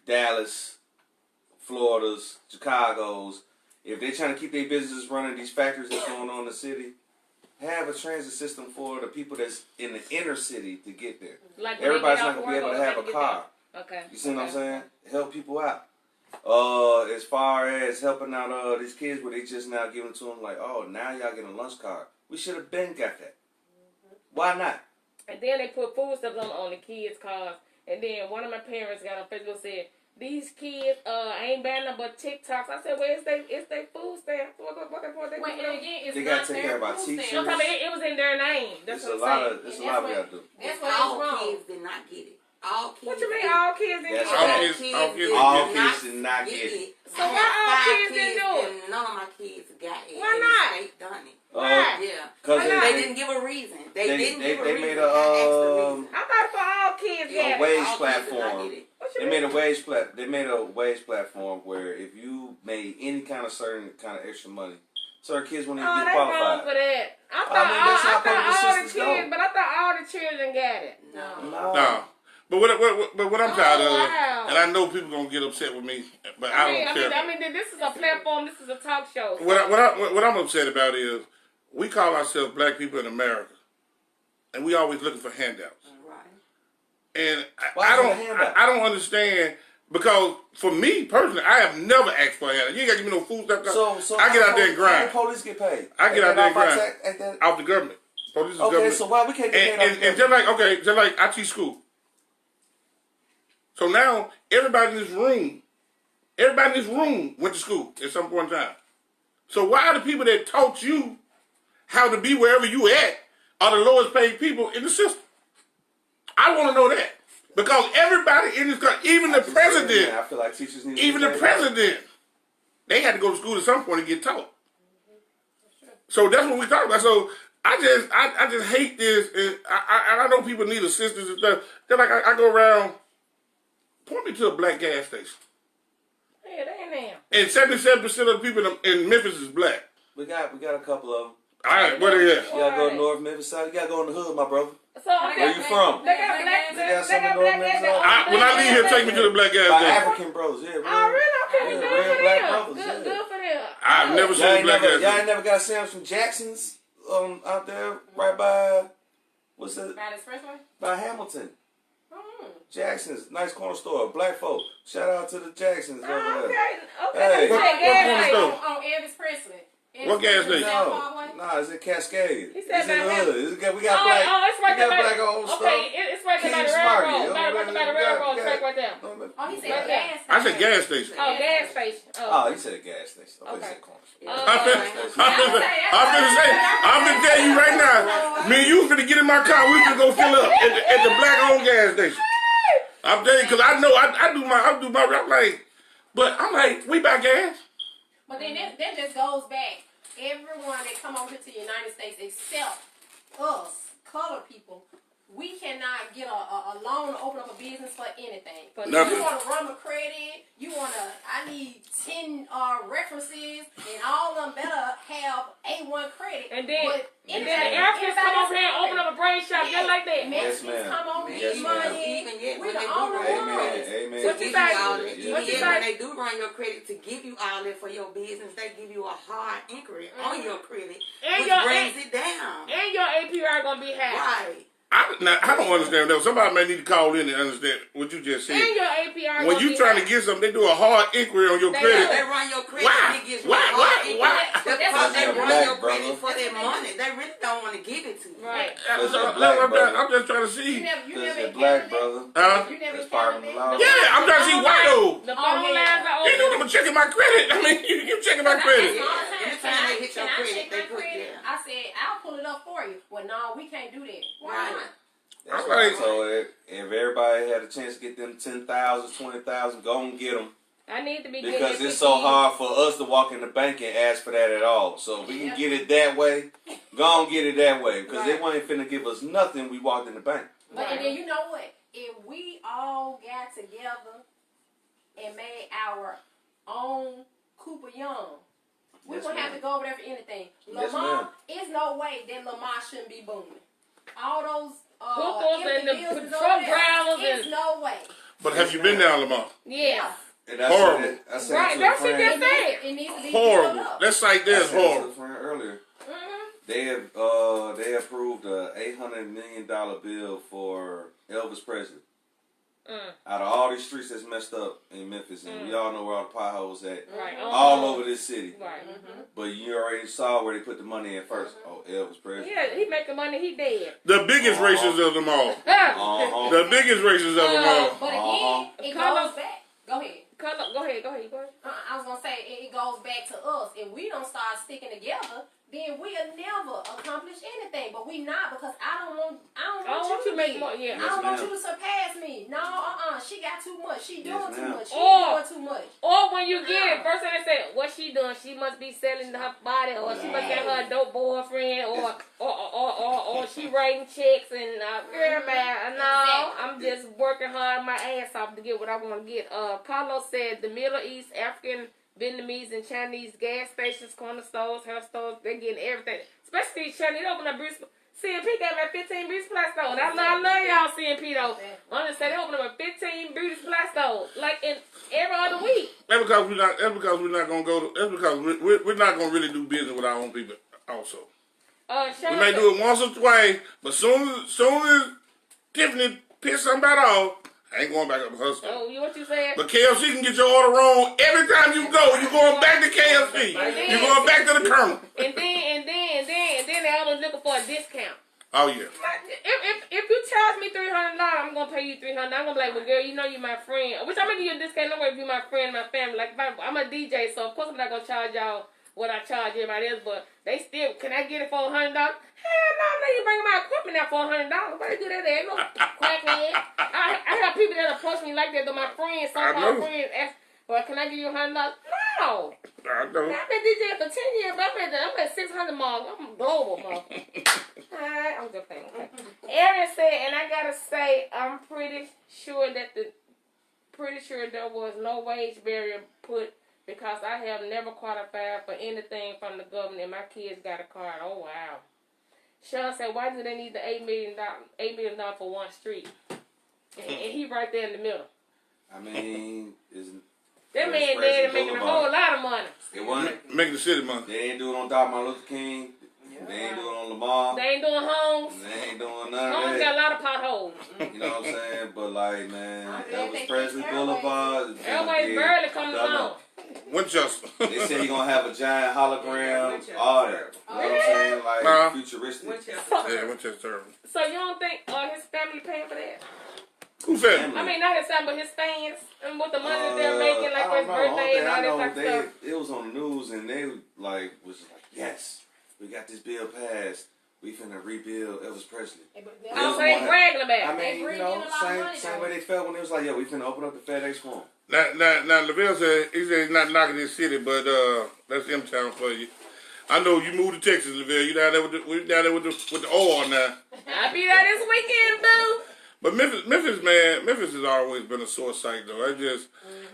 Dallas, Florida's, Chicago's. If they're trying to keep their businesses running, these factories that's going on in the city, have a transit system for the people that's in the inner city to get there. Like everybody's not going to be able to have a car. Okay. You see what I'm saying? Help people out. As far as helping out these kids where they just now giving to them like, oh, now y'all getting a lunch card. We should have been got that. Why not? And then they put food stuff on the kids' cars. And then one of my parents got on Facebook and said, these kids ain't buying nothing but TikToks. I said, well, it's they food stamps. What again, they got to take care of our teachers. I'm talking about it was in their name. That's what I'm saying. There's a lot we got to do. That's why all kids did not get it. All kids. What you mean all kids didn't get it? All kids did not get it. So why all kids didn't do it? None of my kids got it. Why not? The state done it. Why? Yeah. Because they didn't give a reason. They didn't give a reason. Made I thought for all kids a wage platform. They made a wage platform where if you made any kind of certain kind of extra money, certain kids won't even get qualified. Wrong for that. I thought all the kids, but I thought all the children got it. No. But what I'm tired of, and I know people gonna get upset with me, but I don't care. I mean, this is a platform. This is a talk show. So. What I'm upset about is we call ourselves black people in America, and we always looking for handouts. Right. And I don't understand, because for me personally, I have never asked for a handout. You ain't got to give me no food stuff. So I get out there and grind. How the police get paid? I get out there and grind off the government. Police is government. So why we can't get paid? And just like I teach school. So now everybody in this room went to school at some point in time. So why are the people that taught you how to be wherever you at are the lowest paid people in the system? I want to know that. Because everybody in this country, even the president, I feel like teachers need even the president, they had to go to school at some point to get taught. So that's what we talk about. So I just hate this. And I know people need assistance and stuff. They're like, I go around, point me to a black gas station. Yeah, they ain't and 77% of the people in Memphis is black. We got a couple of them. All right, where they at? You gotta go to North Memphis side. You gotta go in the hood, my brother. So where you from? They got black gas station. When I leave here, take me to the black gas station. African bros, yeah. Really? Okay, real black brothers. Good for them. I've never seen black gas station. Y'all ain't never got a sandwich from Jackson's out there right by, what's that? By the expressway? By Hamilton. Jackson's, nice corner store, black folk. Shout out to the Jacksons over there. Okay. Hey. Gas station. On Elvis Presley. What gas station? No, it's in Cascade. He said it's in the about hood. We got black. it's right we there got by black owned stuff. Okay, it's right there by King the Smarty, railroad. By the railroad track right there. Oh, he said Right gas there. station. I said gas station. Oh, gas station. Oh, he said gas station. Okay, he Okay. said corner store. I'm gonna tell you right now. Me and you finna get in my car. We finna go fill up at the black owned gas station. I'm telling you, cause I know I do my. I'm like, but I'm like, we buy gas. But then that just goes back. Everyone that come over here to the United States except us, colored people, we cannot get a loan to open up a business for anything. But Nothing. you want to run a credit, I need 10 references, and all of them better have A1 credit. And then but the Africans come over here and open up a brain shop just like that. Mexicans come over, get money. Even yet, We when the they only do ones. Amen. What you say? even yet when they do run your credit to give you all that for your business, they give you a hard inquiry on your credit, And which your brings it down. And your APR gonna be high. Right. I don't understand that. Somebody may need to call in and understand what you just said. And your APR When you trying to get something, they do a hard inquiry on your They credit. They run your credit. Why? They give you Why? a hard inquiry. Why? That's That's because they what run they your do. credit for their money. They really don't want to give it to you. Right. I'm just trying to see. You never That's encountered black, that? brother. You never That's part of encountered the that? law. Yeah, I'm trying to see why though. The phone lines are You know open. I'm checking my credit. I mean, you checking my credit. Anytime they hit your credit, they put credit? yeah. I said, I'll pull it up for you. Well, no, we can't do that. Why Right. not? That's I'm why I like- told it. If everybody had a chance to get them 10,000, 20,000, go and get them. I need to be Because getting it's so hard for us to walk in the bank and ask for that at all. So if we can get it that way, go and get it that way. Because they weren't finna give us nothing we walked in the bank. But and then you know what? If we all got together and made our own Cooper Young, we Yes, wouldn't have ma'am. to go over there for anything. Yes, Lamar, ma'am. it's no way that Lamar shouldn't be booming. All those Hookers and empty the buildings over truck there, drivers it's and- no way. But have you been down, Lamar? Yeah. And I Horrible. said that, I said Right, to a that's what friend, they say. It needs to be Horrible. built up. That site I there is said to horrible. a friend earlier, Mhm. they approved a $800 million bill for Elvis Presley. Out of all these streets that's messed up in Memphis, and we all know where all the potholes at, Right. all over this city. Right. But you already saw where they put the money in first. Oh, Elvis Presley. Yeah, he making money. He dead. The biggest racist of them all. Uh-huh. The biggest racist of them all. But again, it Carlos- goes back. Go ahead. Go ahead. I was gonna say it goes back to us. If we don't start sticking together, then we'll never accomplish anything. But we not because I don't want you to make be. more. Yeah. I don't want ma'am. you to surpass me. No, she got too much. She doing Yes, too ma'am. much. She Or- doing too much. Or when you get it, first thing they say, what she doing? She must be selling her body, or she must get her a dope boyfriend, or she writing checks and girl, man, no, I'm just working hard my ass off to get what I want to get. Carlos said the Middle East, African, Vietnamese, and Chinese gas stations, corner stores, hair stores, they're getting everything. Especially Chinese, open up Bruce. CNP got about 15 beauty supply stores. I love y'all CNP though. I'm just saying they open up 15 beauty supply stores like in every other week. That's because we're not gonna go to. That's because we're not gonna really do business with our own people. Also, we may do it once or twice, but soon as Tiffany pissed somebody off, I ain't going back up to her store. Oh, what you saying? But KFC can get your order wrong every time you go. You're going back to KFC. You're going back to the Colonel. And then they always looking for a discount. Oh yeah. If you charge me $300, I'm gonna pay you $300. I'm gonna be like, well, girl, you know you my friend. Which I'm gonna give you a discount. No way if you my friend, my family. Like I'm a DJ, so of course I'm not gonna charge y'all what I charge everybody else. But they still, can I get it for $100? Hell no, I'm not even bringing my equipment out for $100. Why they do that? There ain't no crackhead. I have people that approach me like that. Though my friends, so-called friends, ask, well, can I give you $100? No. I know. I've been DJing for 10 years, but I'm at 600 mark. I'm global, mark. Alright, I'm just playing. Okay. Aaron said, and I gotta say, I'm pretty sure there was no wage barrier put because I have never qualified for anything from the government and my kids got a card. Oh wow. Sean said, why do they need the $8 million for one street? And he right there in the middle. I mean, That man there making a whole lot of money. it wasn't. Making the city money. They ain't doing on Dr. Martin Luther King. They ain't doing on Lamar. They ain't doing homes. They ain't doing none of Homes that. got a lot of potholes. You know what I'm saying? But like, man, I'm glad Elvis they Presley fixed Boulevard. is gonna Everybody's get barely coming done along. up. Winchester. They said he gonna have a giant hologram, Winchester. all that. You know what I'm saying? Like Nah. futuristic. Yeah, Winchester. So you don't think his family paying for that? Who said? I mean, not his family, but his fans, and what the money that they're making, like for his birthday and all that type of stuff. It was on the news and they like was just like, yes, we got this bill passed. We finna rebuild Elvis Presley. Oh, so they bragging about it. I mean, you know, same way they felt when it was like, yo, we finna open up the FedEx for him. Now, LaVelle said he's not knocking this city, but that's M-Town for you. I know you moved to Texas, LaVelle. You down there with the oil now. I'll be there this weekend, boo. But Memphis has always been a sore site, though.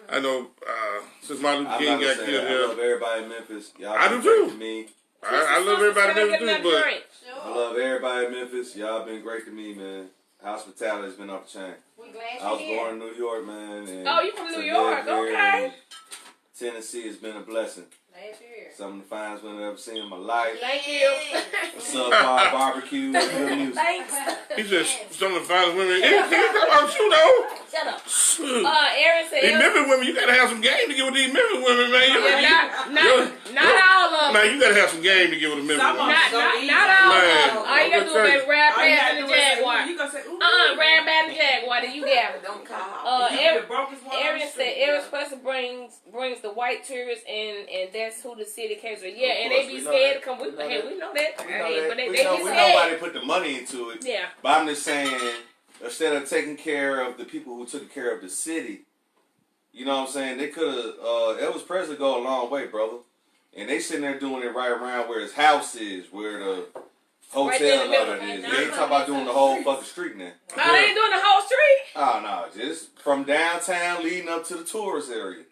I know since Martin Luther King got killed I love everybody in Memphis. Y'all I do been great too. to me. I love everybody in Memphis too, but I love everybody in Memphis. Y'all been great to me, man. Hospitality has been off the chain. We glad I was you're here. born in New York, man. And Oh, you from New to York? live here Okay. in Tennessee has been a blessing. Glad you're here. Some of the finest women I've ever seen in my life. Thank you. Subpar barbecue, good music. Thanks. he said some of the finest women. Come on, shoot though. Shut up. Shoot. Aaron said. These Memphis women, you gotta have some game to get with these Memphis women, man. Not all of them. Man, you gotta have some game to get with the Memphis women. Not all of them. All you gotta do is grab past in the Jaguar. You gonna say, Grab past in the Jaguar, then you got it. don't call. Aaron said Elvis Presley brings the white tourists and that's who the city caters. Yeah, and they be scared to come. We know that. But they be we know why scared. they put the money into it. Yeah. But I'm just saying, instead of taking care of the people who took care of the city, you know what I'm saying? They could have, Elvis Presley go a long way, brother. And they sitting there doing it right around where his house is, where the hotel and all that is. They ain't talking about doing the whole fucking street now. Oh, they ain't doing the whole street? Oh, no, just from downtown leading up to the tourist area.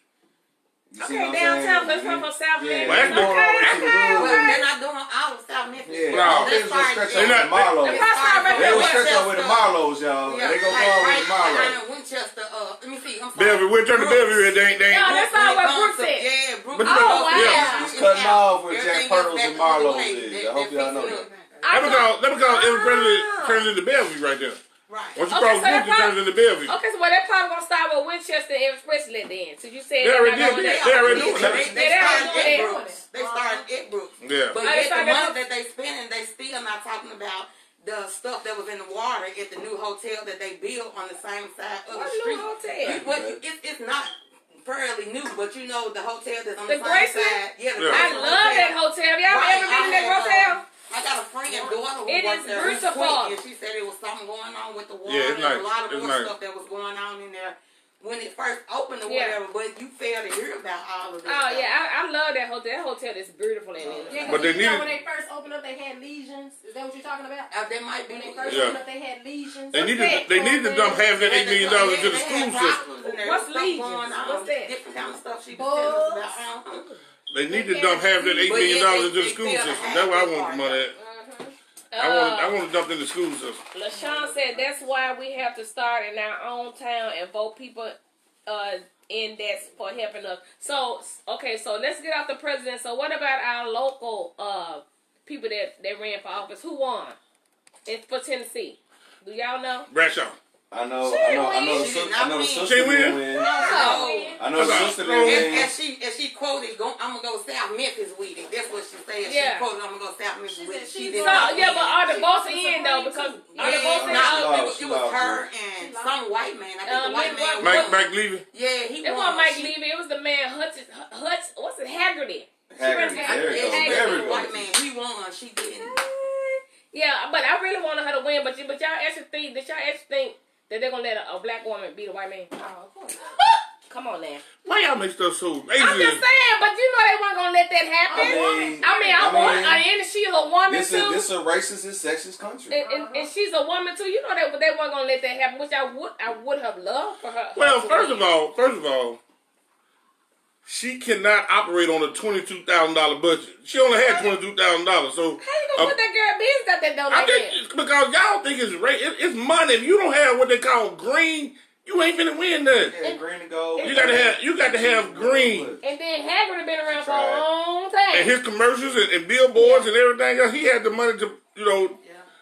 You see what I'm downtown, saying? let's come from South Yeah, Memphis. that's going over to the hood. Well, they're not doing all of South Memphis. Yeah, No. they just gonna stretch over They're the Marlows. They probably start right They there. gonna stretch over the Marlows, y'all. Yeah, They gonna go like over right the Marlows. behind Winchester. Let me see. I'm sorry. Bellevue, we're turning to Bellevue. They ain't. No, that's all what Brooks said. Yeah, Brooks. But you know- Oh, wow. yeah. It's cutting off where Jack Everything Pearls else and back Marlows to the is. way. I hope y'all know that. Let me call President into Bellevue right there. Right. Once you Okay, cross so that Brooklyn, it turns into Bellevue. Okay, so they're probably gonna start with Winchester and Elvis Presley then. So you said They already they're not did gonna that. do They already doing that. They Yeah, started they're at doing Brooks. They started at Brooks. Yeah. But Oh, they yet the started at money that they spending, they still not talking about the stuff that was in the water at the new hotel that they built on the same side of the What street. new hotel? It's not fairly new, but you know the hotel that's on The the same Graceland? side. Yeah, Yeah. the I Graceland love that hotel. Have y'all Right, ever been in that I had, hotel? I got a friend, daughter, who It worked is there. who's beautiful. quick, and she said it was something going on with the water. Yeah, it's and nice. a lot of It's more nice. stuff that was going on in there when it first opened or Yeah. whatever. But you fail to hear about all of that. Oh yeah, I love that hotel. That hotel is beautiful in there. Yeah, But they you know needed- when they first opened up, they had lesions. Is that what you're talking about? They might be. When they first Yeah. opened up, they had lesions. They need to dump half that $8 million into the They school had system. problems in there. What's Stuff lesions? going on. What's that? Different kind of stuff she was telling us about. They need to dump half that $8 million into the school system. That's where I want the money at. I want to dump in the school system. LaShawn said that's why we have to start in our own town and vote people in that's for helping us. So let's get off the president. So what about our local people that ran for office? Who won? It's for Tennessee. Do y'all know? Bradshaw. I know She the sister She didn't win? win. No. I know the sister didn't win. As she quoted, I'm gonna go South Memphis with it. That's what she said. Yeah. She quoted, I'm gonna go South Memphis with it. She did So not yeah, win. but are the votes in though? Because are the votes in? It was her and some white man. I think the white man. Mike Levy. Yeah, he It won. wasn't Mike Levy. It was the man Hutch. What's it? Haggerty. Haggerty. There you go. There we The white go. man. He won. She didn't. Yeah, but I really wanted her to win. But y'all actually think that they're gonna let a black woman beat a white man? Oh, of course. Come on now. Why y'all make stuff so I'm just Asian? saying, but you know they weren't gonna let that happen. And she's a woman This too. is a racist and sexist country. And she's a woman too. You know that they weren't gonna let that happen, which I would have loved for her. Well, first of all, she cannot operate on a $22,000 budget. She only had $22,000, so how you gonna put that girl business out there though I like think that? it's because y'all think it's money. If you don't have what they call green You ain't finna win that. Yeah, green and gold. You got to have green. And then Haggard been around for a long time. And his commercials and billboards and everything else, he had the money to, you know.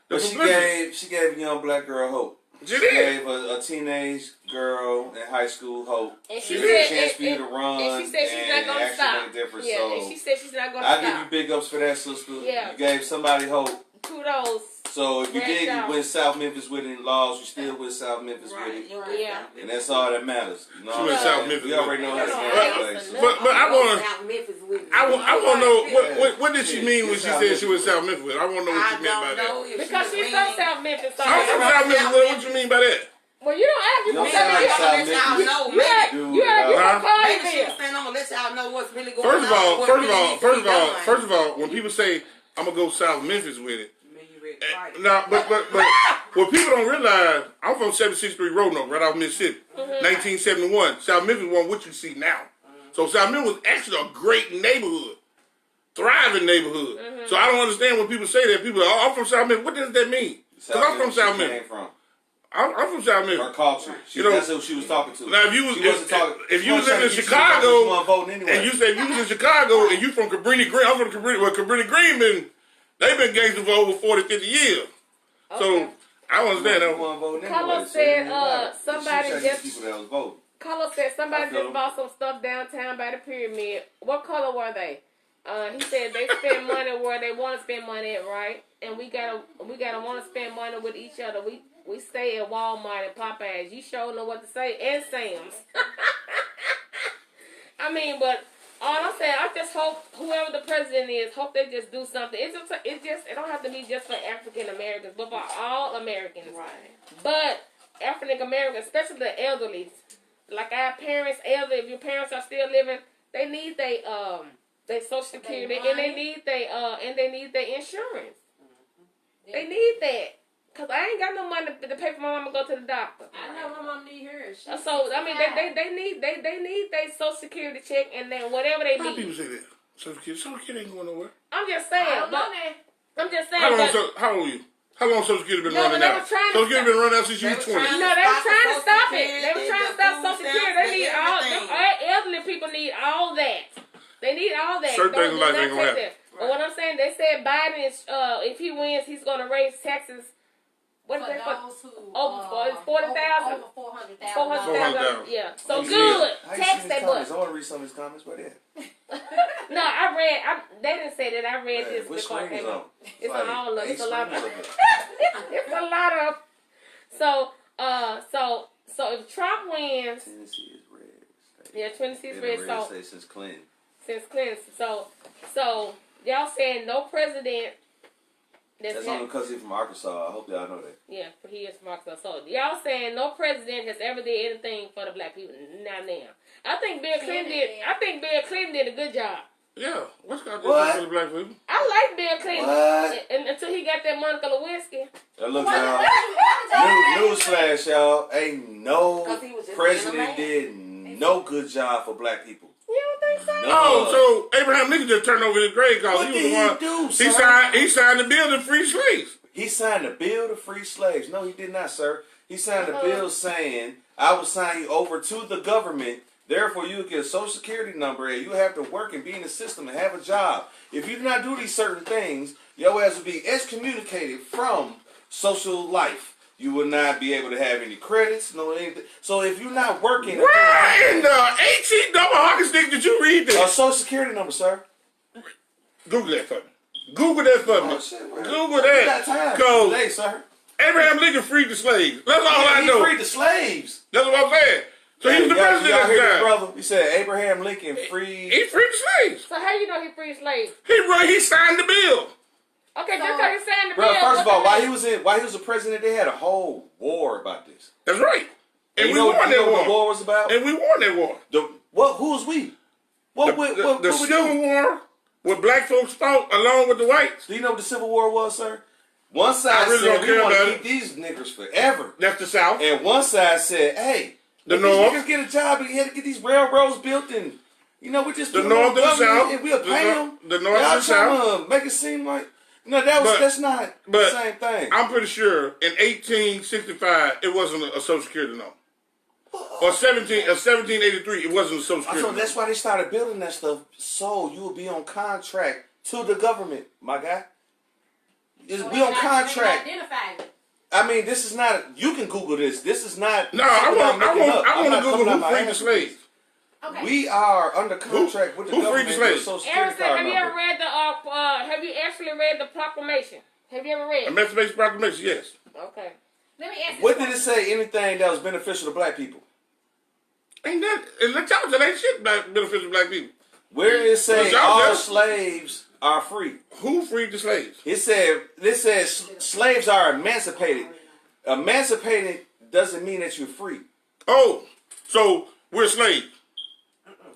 But she gave a young black girl hope. She gave a teenage girl in high school hope. And she said, a chance for you to run. And she said she's not going to stop. Yeah, so and she said she's not going to stop. I give you big ups for that, sister. Yeah. You gave somebody hope. Kudos. So if you went South Memphis with it in laws, you still went South Memphis with it. Yeah. And that's all that matters. You know she went South Memphis. We already know how to get But I want to know, what did she mean when she said she was South Memphis with? I want to know what she meant by that. Because she's from South Memphis. I'm from South Memphis. What you mean by that? Well, you don't ask. You don't sound like South Memphis. You gotta get her party bill. I'm gonna let y'all know what's really going on. First of all, when people say I'm gonna go South Memphis with it, no, but what people don't realize, I'm from 763 Roanoke, right off Mississippi, 1971. South Memphis wasn't what you see now. So South Memphis was actually a great neighborhood, thriving neighborhood. So I don't understand when people say that. People are, oh, I'm from South Memphis. What does that mean? Because I'm from South Memphis. I'm from South Memphis. Her culture. That's who she was talking to. Now, if you was in Chicago, and you say you was in Chicago, and you from Cabrini Green, I'm from Cabrini. Well, Cabrini Green they've been gangsters for over 40, 50 years. Okay. So I don't understand that. Carlos said somebody just. Carlos said somebody just bought some stuff downtown by the pyramid. What color were they? He said they spend money where they want to spend money at, right? And we gotta want to spend money with each other. We stay at Walmart and Popeyes. You sure know what to say, and Sam's. I mean, but all I'm saying, I just hope whoever the president is, hope they just do something. It don't have to be just for African Americans, but for all Americans. Right. But African Americans, especially the elderly, like our parents, if your parents are still living, they need their Social Security and they need their insurance. They need that. Cause I ain't got no money to pay for my mama to go to the doctor. I know my mom need hers. So I mean, they need their Social Security check and then whatever they need. How people say that? Social Security ain't going nowhere. I'm just saying. I don't know that. I'm just saying. How old are you? How long Social Security been running out? Social Security been running out since you were 20. No, they were trying to stop it. They were trying to stop Social Security. They need all. Elderly people need all that. They need all that. Certain things in life ain't gonna happen. But what I'm saying, they said Biden is, if he wins, he's gonna raise taxes. What is that for? Over 40,000. Over 400,000. 400,000. Yeah. So good. Tax that much. I want to read some of his comments. What is? No, they didn't say that. I read this before I came out. It's on all of it. It's a lot of it's a lot of. So if Trump wins, Tennessee is red. Yeah, Tennessee is red. So since Clinton. So y'all saying no president. That's only because he's from Arkansas. I hope y'all know that. Yeah, he is from Arkansas. So y'all saying no president has ever did anything for the black people. Now. I think Bill Clinton did a good job. Yeah, what's got to do for the black people? I like Bill Clinton until he got that Monica Lewinsky. Look, y'all. Newsflash, y'all. Ain't no president did no good job for black people. You don't think so? No. So Abraham Lincoln just turned over his grave because he was the one. He signed the bill to free slaves. He signed the bill to free slaves. No, he did not, sir. He signed a bill saying, "I will sign you over to the government. Therefore, you will get a Social Security number, and you have to work and be in the system and have a job. If you do not do these certain things, your ass will be excommunicated from social life. You will not be able to have any credits, no anything. So if you're not working, where in the 18 double hockey stick did you read this? A Social Security number, sir. Google that for me. Google that for me. Google that. Today, sir. Abraham Lincoln freed the slaves. That's all I know. He freed the slaves. That's what I'm saying. So he was the president at the time. Brother, he said Abraham Lincoln freed. He freed the slaves. So how you know he freed slaves? He signed the bill. Okay, just because he signed the bill. First of all, while he was the president, they had a whole war about this. That's right. And we won that war. What the war was about? And we won that war. Who's we? The Civil War, where black folks fought along with the whites. Do you know what the Civil War was, sir? One side said we want to keep these niggers forever. That's the South. And one side said, hey, the North. These niggas get a job and he had to get these railroads built and, we just the North and the South. And we'll pay them. The North and the South. Make it seem like, that's not the same thing. I'm pretty sure in 1865, it wasn't a Social Security number. or 1783. It wasn't Social So Security. that's why they started building that stuff. So you will be on contract to the government, my guy. Be on contract. I mean, this is not. You can Google this. This is not. No, I want to Google who freed the slaves. Okay. We are under contract with the Who freed government. the slaves? Social Security Harrison, card have you number. ever read the have you actually read the proclamation? Have you ever read? Emancipation Proclamation, yes. Okay. Let me ask you. What did it say? Anything that was beneficial to black people? Ain't that? And let y'all that ain't shit beneficial to black people. Where did it say Well, all y'all- slaves are free? Who freed the slaves? It says slaves are emancipated. Emancipated doesn't mean that you're free. Oh, so we're slaves.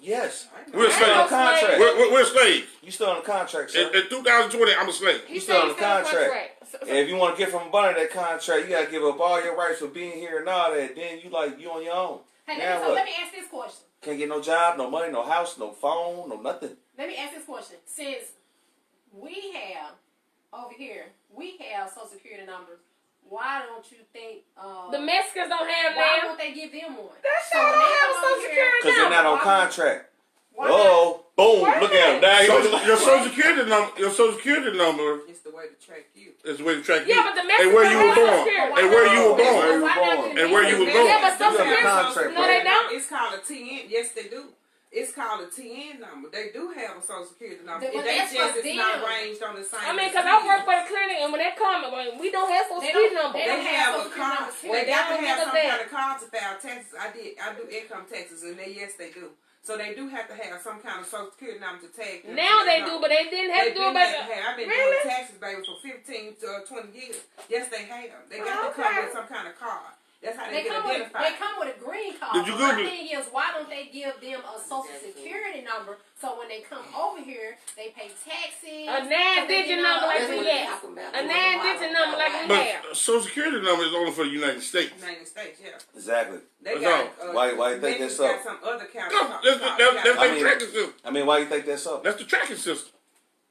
Yes. We're I slaves. know Contract. We're slaves. You still on the contract, sir. In 2020, I'm a slave. He You said still on he's the contract. And if you want to get from up under that contract, you gotta give up all your rights for being here and all that. Then you on your own. Hey, Now so what? let me ask this question. Can't get no job, no money, no house, no phone, no nothing. Let me ask this question. Since we have over here, we have Social Security numbers. Why don't you think The Mexicans don't have why them. won't they give them one? That's So why when they don't they have a come Social over here- Security Because they're not on Why- contract. Why not? Oh, boom! Wait a Look at him. Now So your Social Security number. Your Social Security number It's the way to track you. is the way to track you. Yeah, but the and Mexicans where you don't were have Social born. Security. And where you were Where born. you were Why not born. do And where you that? were born. Yeah, but Social You're on Security. contract, No, they don't. It's called a TN. Yes, they do. It's called a TN number. They do have a Social Security number. But They that's just for it's not them. arranged on the same. I mean, because I work for the clinic, and when they come, we don't have Social They Security don't- number. they They don't have Social a Security card. numbers here. They got to They have don't some give us kind of card to file taxes. I do income taxes, and yes, they do. So they do have to have some kind of Social Security number to tag them. Now to they that do, number. but they didn't have to do it. I've been Really? doing taxes, baby, for 15 to 20 years. Yes, they have. They got to Okay. come with some kind of card. That's how they They get come with identified. a green card. Did you But my Google it? thing is, why don't they give them a Social Security number so when they come over here, they pay taxes? A 9-digit number like we have. A 9-digit number like we have. But Social Security number is only for the United States. United States, yeah. Exactly. They That's got, all. Why you think Mexico's that's so? got some other kind No, of that's I their mean- tracking system. I mean, why you think that's so? That's the tracking system.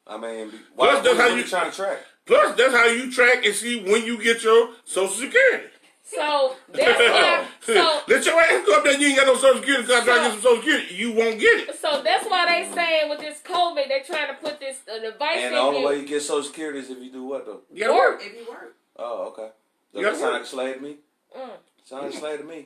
I mean, Plus, why that's how are you- you trying to track? Plus, that's how you track and see when you get your Social Security. So that's why. So Let your ass go up there. You ain't got no Social Security card. Try to get some Social Security. You won't get it. So that's why they saying with this COVID, they trying to put this device And in the only way you. you get Social Security is if you do what though? You gotta work. If you work. Oh, okay. Does You gotta that sound work. like a slave to me? Mm. Sound like a slave to me.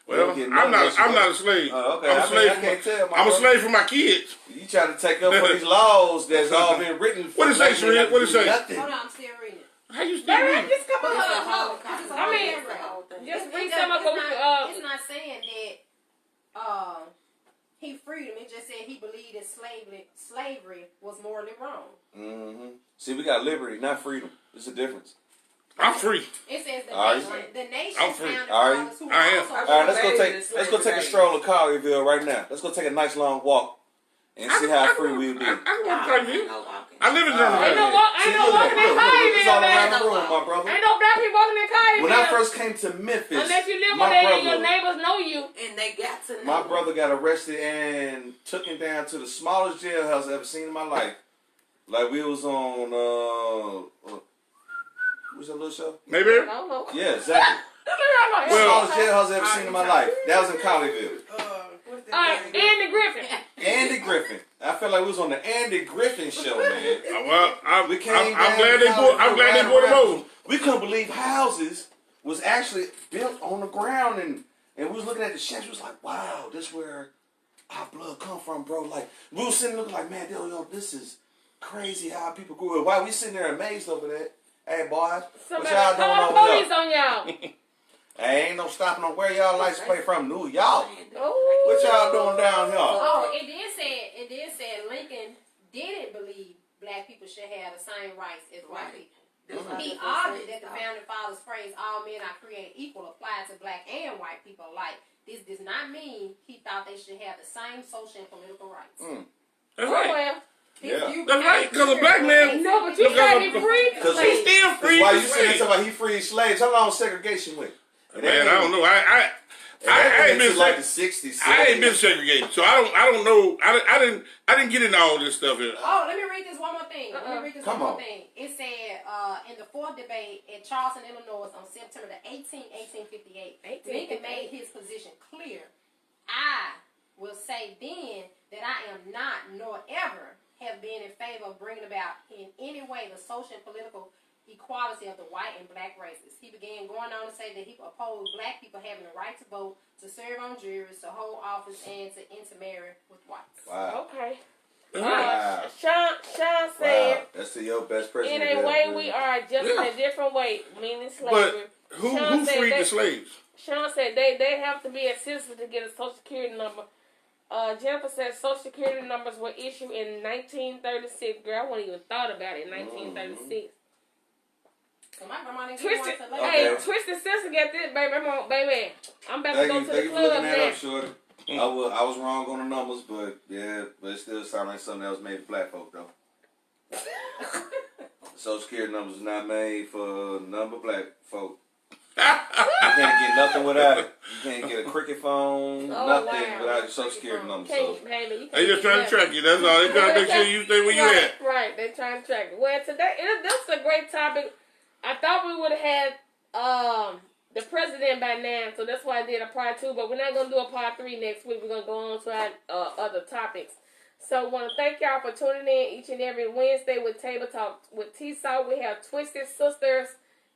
Well, You don't get I'm none not. of that I'm shit. not a slave. Oh, okay. I'm a I mean, slave. I can't tell, my I'm a brother. slave for my kids. You trying to take up for these laws that's all been written for What it say, black men Sheree? not to What it do say? nothing. Hold on, I'm still reading. How you still Baby, reading? just come It's a on. whole- it's a I whole mean, paragraph. just It read does- some of it's them. not- It's not saying that he freed him. It just said he believed that slavery was morally wrong. Mm-hmm. See, we got liberty, not freedom. There's a difference. I'm free. It says Are you? the nation I'm free. founded Are you? fathers who I am. also All right, let's go take a stroll of Collierville right now. Let's go take a nice long walk and see how free we'll be. I can walk right here. No walking. I live in Ain't Germany. no walking in It's all around Collierville, the man. room, my brother. Ain't no black people walking in Collierville. When I first came to Memphis, Unless you live my over there and brother- your neighbors know you. And they got to know. my brother got arrested and took him down to the smallest jailhouse I've ever seen in my life. Like we was on, what's that little show? Maybe. I don't know. Yeah, exactly. The Well- smallest jailhouse I've ever seen in my life. That was in Collierville. What's All right, Andy Griffin. Andy Griffin. I felt like we was on the Andy Griffin show, man. Well, I'm We came glad down they to brought. I'm glad they Collierville, brought him ran over. around. We couldn't believe houses was actually built on the ground, and we was looking at the shacks. We was like, wow, this where our blood come from, bro. Like we was sitting looking like, man, yo, this is crazy how people grew up. Why we sitting there amazed over that? Hey, boys, Somebody what y'all doing call the over police there? on y'all. Hey, ain't no stopping on where y'all license plate from, New York. Oh. What y'all doing down here? Oh, it did say Lincoln didn't believe black people should have the same rights as white people. He argued that the founding fathers phrase "all men are created equal" applied to black and white people alike. This does not mean he thought they should have the same social and political rights. That's Oh, right. well. His Yeah. view That's right, 'cause a black man- No, but you said he freed the Because slaves. Still free. why to you saying slave. talking about he freed slaves? How long segregation went? It Man, ain't- I don't know. I ain't been like the 60s. I ain't been segregated, so I don't know. I didn't get into all this stuff here. Oh, let me read this one more thing. Come on. It said in the fourth debate at Charleston, Illinois on September the 18th, 1858, Lincoln made his position clear. I will say then that I am not, nor ever have been in favor of bringing about in any way the social and political equality of the white and black races. He began going on to say that he opposed black people having the right to vote, to serve on juries, to hold office, and to intermarry with whites. Wow. Okay. Wow. Sean said, Wow. That's your best president. in a way we are just in a different way, meaning slavery. But who freed the slaves? Sean said they have to be a citizen to get a Social Security number. Jennifer said Social Security numbers were issued in 1936. Girl, I wouldn't even thought about it in 1936. So my grandma didn't Twisted, get one hey, Twisted Sister got this, baby. I'm about to go to the club now. Shorty. I was wrong on the numbers, but it still sounds like something else made for black folk though. Social Security numbers is not made for number black folk. You can't get nothing without it. You can't get a cricket phone, nothing without your Social Security number. So. They just trying to track you. That's all. They trying to make sure you stay where you at. Right. They trying to track you. Well, today this is a great topic. I thought we would have had the president by now, so that's why I did a part 2. But we're not gonna do a part 3 next week. We're gonna go on to our other topics. So I want to thank y'all for tuning in each and every Wednesday with Table Talk with T-Saw. We have Twisted Sisters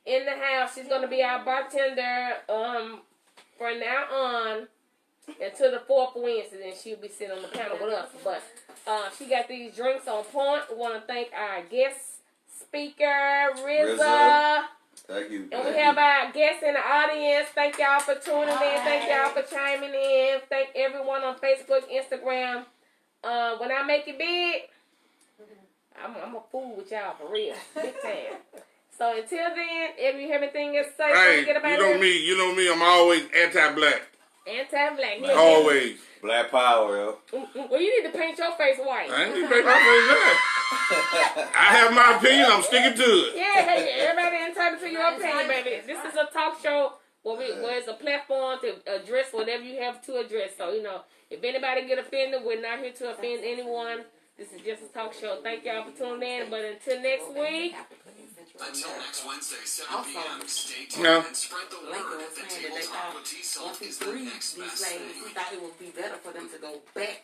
in the house. She's gonna be our bartender for now on until the 4th Wednesday, and she'll be sitting on the panel with us. But she got these drinks on point. We want to thank our guest speaker, Rizzy. Thank you. And we have our guests in the audience. Thank y'all for tuning in. Thank y'all for chiming in. Thank everyone on Facebook, Instagram. When I make it big, I'm a fool with y'all for real, big time. So until then, everything is safe. Hey, you know me. I'm always anti-black. Anti-black. Always. Black power, yo. Well, you need to paint your face white. I ain't need to paint my face black. I have my opinion. I'm sticking to it. Yeah, everybody entitled to your opinion, baby. This is a talk show where it's a platform to address whatever you have to address. So, if anybody get offended, we're not here to offend anyone. This is just a talk show. Thank y'all for tuning in. But until next week. Until next Wednesday, 7 p.m., stay tuned and spread the word that Table Talk with T-Salt is the next best thing. We thought it would be better for them to go back